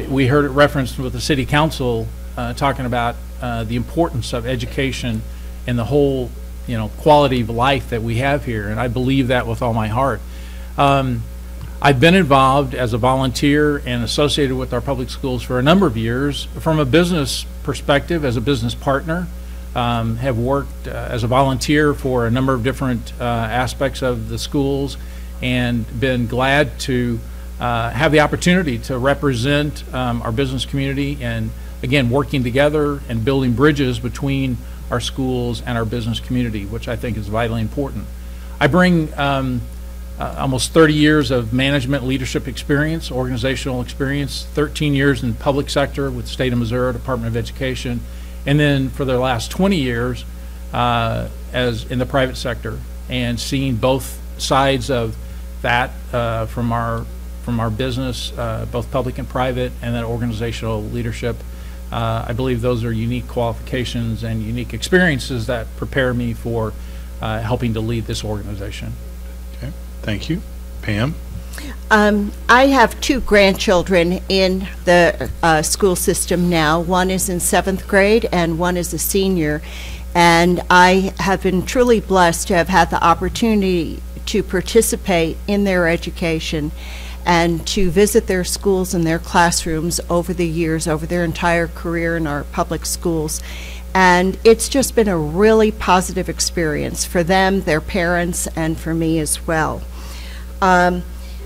we heard it referenced with the City Council talking about the importance of education and the whole, you know, quality of life that we have here, and I believe that with all my heart. I've been involved as a volunteer and associated with our public schools for a number of years. From a business perspective, as a business partner, have worked as a volunteer for a number of different aspects of the schools, and been glad to have the opportunity to represent our business community, and again, working together and building bridges between our schools and our business community, which I think is vitally important. I bring almost 30 years of management leadership experience, organizational experience, 13 years in public sector with the state of Missouri Department of Education, and then for the last 20 years as in the private sector, and seeing both sides of that from our business, both public and private, and then organizational leadership. I believe those are unique qualifications and unique experiences that prepare me for helping to lead this organization. Okay, thank you. Pam? I have two grandchildren in the school system now. One is in 7th grade and one is a senior. And I have been truly blessed to have had the opportunity to participate in their education and to visit their schools and their classrooms over the years, over their entire career in our public schools. And it's just been a really positive experience for them, their parents, and for me as well.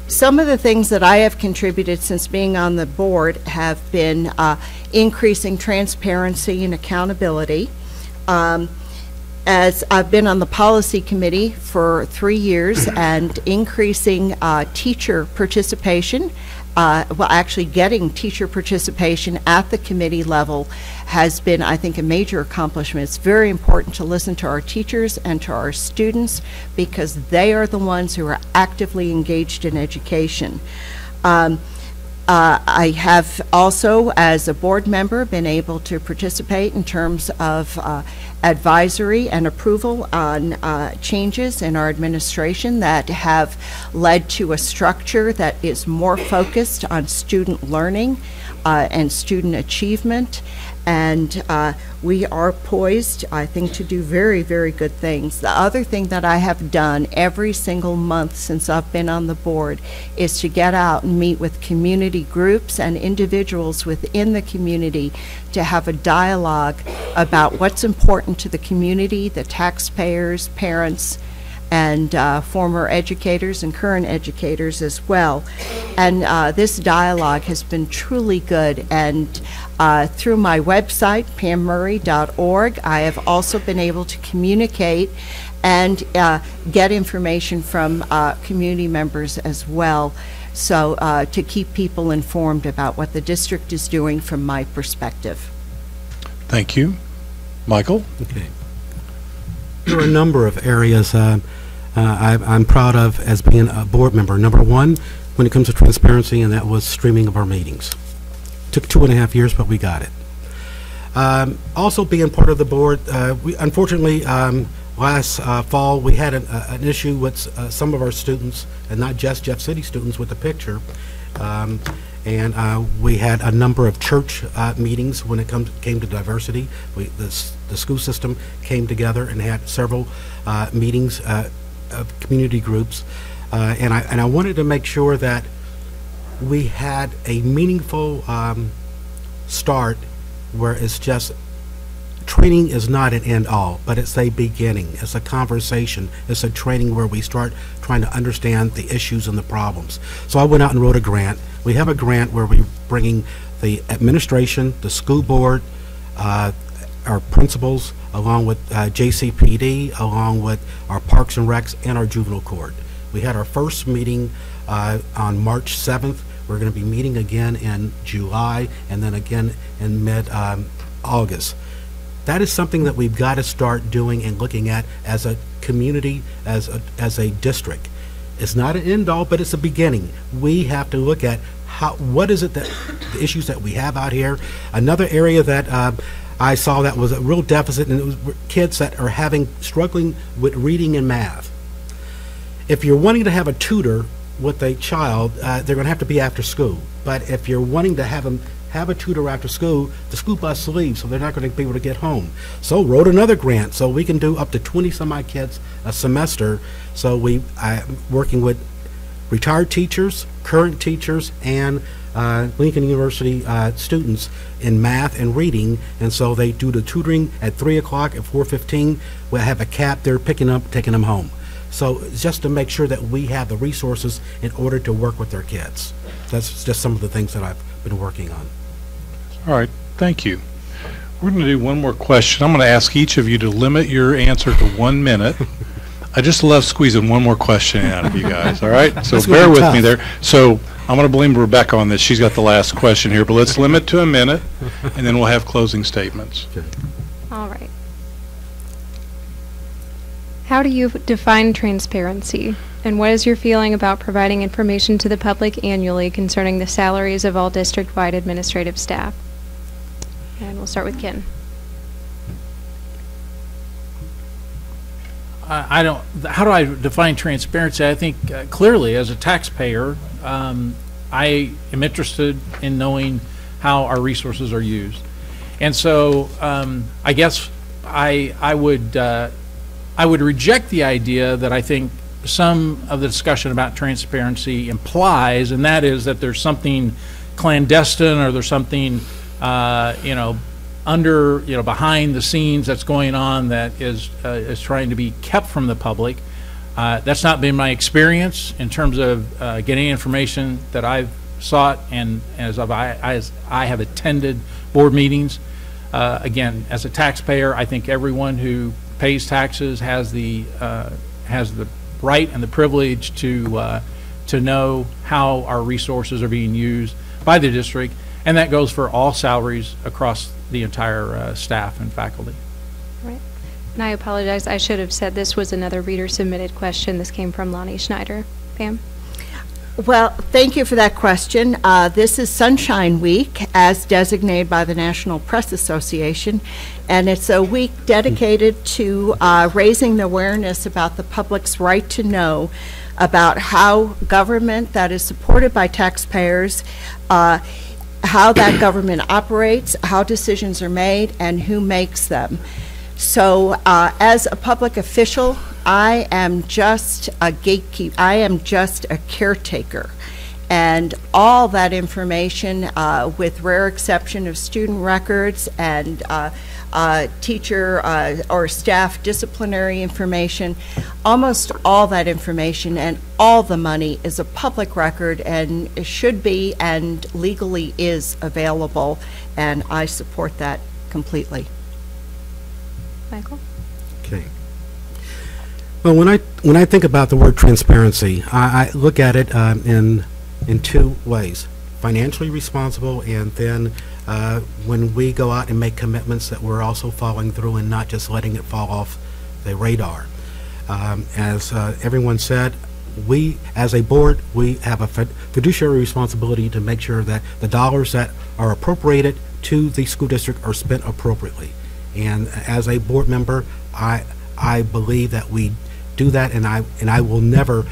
Some of the things that I have contributed since being on the board have been increasing transparency and accountability. As I've been on the policy committee for 3 years, and increasing teacher participation, well, actually getting teacher participation at the committee level has been, I think, a major accomplishment. It's very important to listen to our teachers and to our students because they are the ones who are actively engaged in education. I have also, as a board member, been able to participate in terms of advisory and approval on changes in our administration that have led to a structure that is more focused on student learning and student achievement. And we are poised, I think, to do very, very good things. The other thing that I have done every single month since I've been on the board is to get out and meet with community groups and individuals within the community to have a dialogue about what's important to the community, the taxpayers, parents, and former educators and current educators as well. And this dialogue has been truly good. And through my website, pammurray.org, I have also been able to communicate and get information from community members as well, so to keep people informed about what the district is doing from my perspective. Thank you. Michael? Okay. There are a number of areas I'm proud of as being a board member. Number one, when it comes to transparency, and that was streaming of our meetings. Took 2.5 years, but we got it. Also being part of the board, we unfortunately last fall we had an issue with some of our students, and not just Jeff City students, with the picture. And we had a number of church meetings when it came to diversity. The school system came together and had several meetings of community groups, and I wanted to make sure that we had a meaningful start, where it's just training is not an end all, but it's a beginning. It's a conversation. It's a training where we start trying to understand the issues and the problems. So I went out and wrote a grant. We have a grant where we're bringing the administration, the school board, our principals, along with JCPD, along with our Parks and Recs and our juvenile court. We had our first meeting on March 7th. We're going to be meeting again in July, and then again in mid-August. That is something that we've got to start doing and looking at as a community, as a district. It's not an end all, but it's a beginning. We have to look at what is it that the issues that we have out here. Another area that I saw that was a real deficit, and it was kids that are struggling with reading and math. If you're wanting to have a tutor with a child, they're going to have to be after school. But if you're wanting to have them have a tutor after school, the school bus leaves, so they're not going to be able to get home. So wrote another grant, so we can do up to 20 some odd kids a semester. So I'm working with retired teachers, current teachers, and Lincoln University students in math and reading, and so they do the tutoring at 3 o'clock. At 4:15, we'll have a cap there picking up, taking them home. So just to make sure that we have the resources in order to work with their kids. That's just some of the things that I've been working on. All right, thank you. We're going to do one more question. I'm going to ask each of you to limit your answer to 1 minute. I just love squeezing one more question out of you guys, all right? So bear with me there. So I'm going to blame Rebecca on this. She's got the last question here, but let's limit to a minute, and then we'll have closing statements. Okay. All right. How do you define transparency? And what is your feeling about providing information to the public annually concerning the salaries of all district-wide administrative staff? And we'll start with Ken. How do I define transparency? I think clearly as a taxpayer, I am interested in knowing how our resources are used. And so I guess I would reject the idea that I think some of the discussion about transparency implies, and that is that there's something clandestine or there's something behind the scenes that's going on that is trying to be kept from the public. That's not been my experience in terms of getting information that I've sought, and as I have attended board meetings. Again, as a taxpayer, I think everyone who pays taxes has the right and the privilege to know how our resources are being used by the district, and that goes for all salaries across the entire staff and faculty. Right. And I apologize, I should have said this was another reader-submitted question. This came from Lonnie Schneider. Pam? Well, thank you for that question. This is Sunshine Week, as designated by the National Press Association, and it's a week dedicated to raising the awareness about the public's right to know about how government that is supported by taxpayers, how that government operates, how decisions are made, and who makes them. So as a public official, I am just a gatekeeper. I am just a caretaker. And all that information, with rare exception of student records and teacher or staff disciplinary information, almost all that information and all the money is a public record and should be and legally is available. And I support that completely. Michael? Okay. Well, when I think about the word transparency, I look at it in two ways: financially responsible, and then when we go out and make commitments, that we're also following through and not just letting it fall off the radar. As everyone said, we, as a board, we have a fiduciary responsibility to make sure that the dollars that are appropriated to the school district are spent appropriately. And as a board member, I believe that we do that, and I will never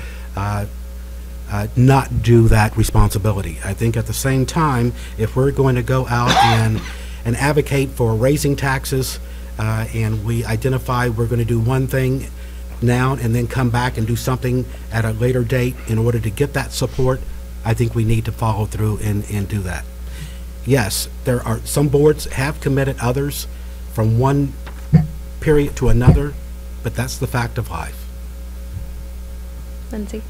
not do that responsibility. I think at the same time, if we're going to go out and advocate for raising taxes, and we identify we're going to do one thing now and then come back and do something at a later date in order to get that support, I think we need to follow through and do that. Yes, there are some boards have committed others from one period to another, but that's the fact of life. Lindsay?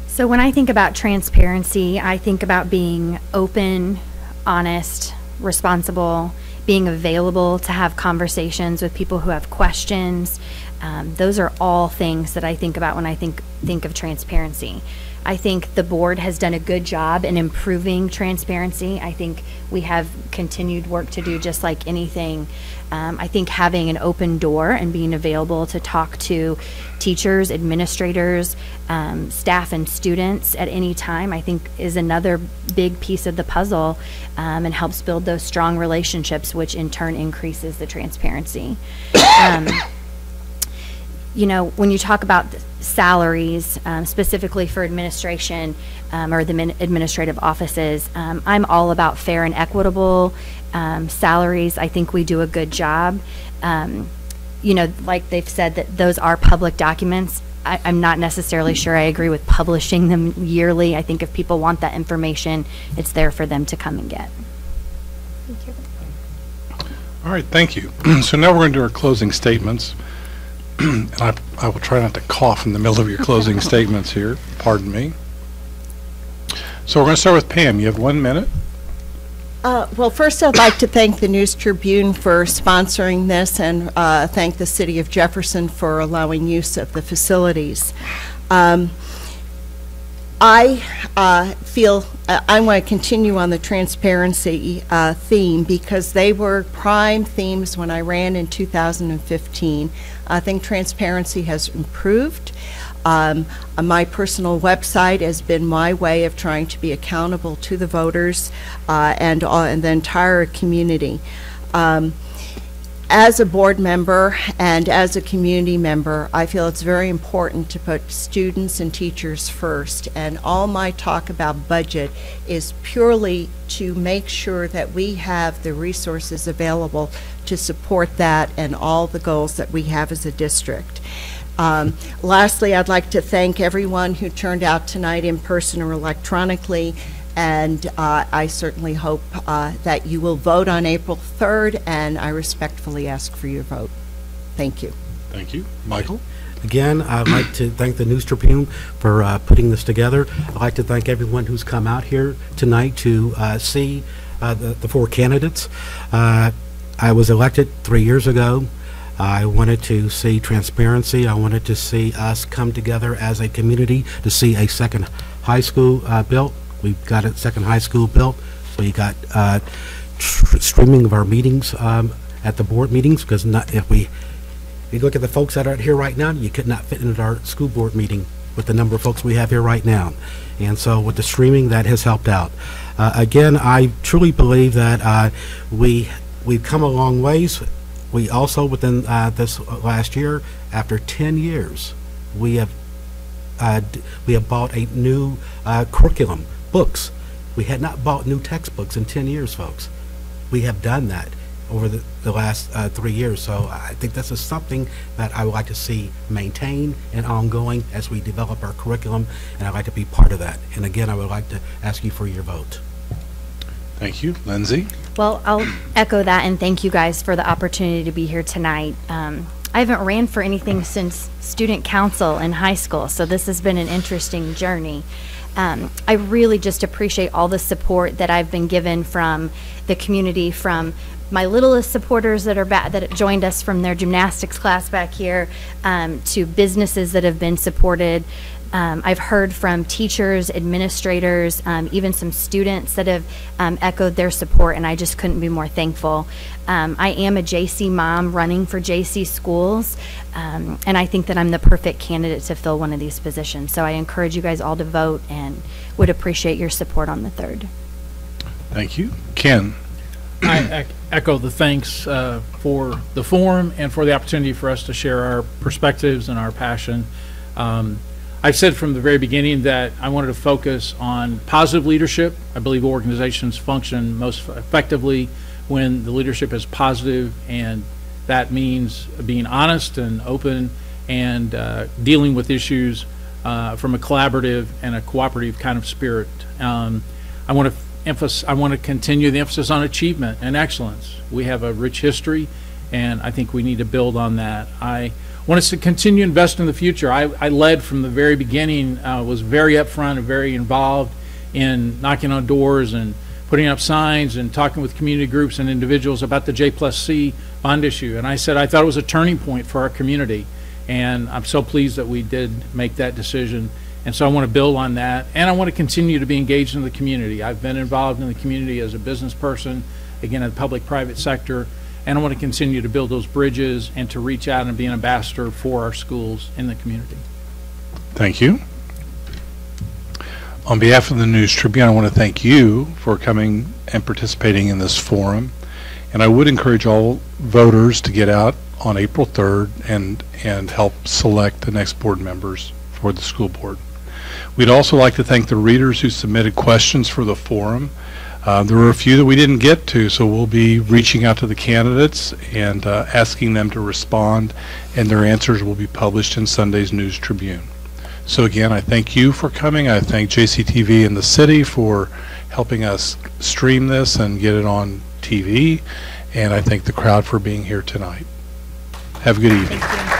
So when I think about transparency, I think about being open, honest, responsible, being available to have conversations with people who have questions. Those are all things that I think about when I think of transparency. I think the board has done a good job in improving transparency. I think we have continued work to do, just like anything. I think having an open door and being available to talk to teachers, administrators, staff, and students at any time, I think is another big piece of the puzzle, and helps build those strong relationships, which in turn increases the transparency. You know, when you talk about salaries, specifically for administration or the administrative offices, I'm all about fair and equitable salaries. I think we do a good job. You know, like they've said, that those are public documents. I'm not necessarily sure I agree with publishing them yearly. I think if people want that information, it's there for them to come and get. Thank you. All right, thank you. So now we're going to do our closing statements. And I will try not to cough in the middle of your closing statements here. Pardon me. So we're going to start with Pam. You have 1 minute. Well, first I'd like to thank the News Tribune for sponsoring this, and thank the City of Jefferson for allowing use of the facilities. I feel I want to continue on the transparency theme, because they were prime themes when I ran in 2015. I think transparency has improved. My personal website has been my way of trying to be accountable to the voters and the entire community. As a board member and as a community member, I feel it's very important to put students and teachers first, and all my talk about budget is purely to make sure that we have the resources available to support that and all the goals that we have as a district. Lastly, I'd like to thank everyone who turned out tonight in person or electronically, and I certainly hope that you will vote on April 3rd, and I respectfully ask for your vote. Thank you. Thank you. Michael? Again, I'd like to thank the News Tribune for putting this together. I'd like to thank everyone who's come out here tonight to see the four candidates. I was elected 3 years ago. I wanted to see transparency. I wanted to see us come together as a community to see a second high school built. We've got a second high school built. So you got streaming of our meetings at the board meetings, because if you look at the folks that are here right now, you could not fit into our school board meeting with the number of folks we have here right now. And so with the streaming, that has helped out. Again, I truly believe that we've come a long ways. We also, within this last year, after 10 years, we have bought a new curriculum, books. We had not bought new textbooks in 10 years, folks. We have done that over the last 3 years. So I think this is something that I would like to see maintained and ongoing as we develop our curriculum, and I'd like to be part of that. And again, I would like to ask you for your vote. Thank you. Lindsay? Well, I'll echo that and thank you guys for the opportunity to be here tonight. I haven't ran for anything since student council in high school, so this has been an interesting journey. I really just appreciate all the support that I've been given from the community, from my littlest supporters that are that joined us from their gymnastics class back here, to businesses that have been supported. I've heard from teachers, administrators, even some students that have echoed their support, and I just couldn't be more thankful. I am a JC mom running for JC schools, and I think that I'm the perfect candidate to fill one of these positions. So I encourage you guys all to vote and would appreciate your support on the 3rd. Thank you. Ken? I echo the thanks for the forum and for the opportunity for us to share our perspectives and our passion. I've said from the very beginning that I wanted to focus on positive leadership. I believe organizations function most effectively when the leadership is positive, and that means being honest and open and dealing with issues from a collaborative and a cooperative kind of spirit. I want to continue the emphasis on achievement and excellence. We have a rich history, and I think we need to build on that. I want us to continue to invest in the future. I led from the very beginning, was very upfront and very involved in knocking on doors and putting up signs and talking with community groups and individuals about the J+C bond issue. And I said I thought it was a turning point for our community, and I'm so pleased that we did make that decision. And so I want to build on that, and I want to continue to be engaged in the community. I've been involved in the community as a business person, again, in the public-private sector, and I want to continue to build those bridges and to reach out and be an ambassador for our schools in the community. Thank you. On behalf of the News Tribune, I want to thank you for coming and participating in this forum. And I would encourage all voters to get out on April 3rd and help select the next board members for the school board. We'd also like to thank the readers who submitted questions for the forum. There were a few that we didn't get to, so we'll be reaching out to the candidates and asking them to respond, and their answers will be published in Sunday's News Tribune. So again, I thank you for coming. I thank JCTV and the city for helping us stream this and get it on TV, and I thank the crowd for being here tonight. Have a good evening.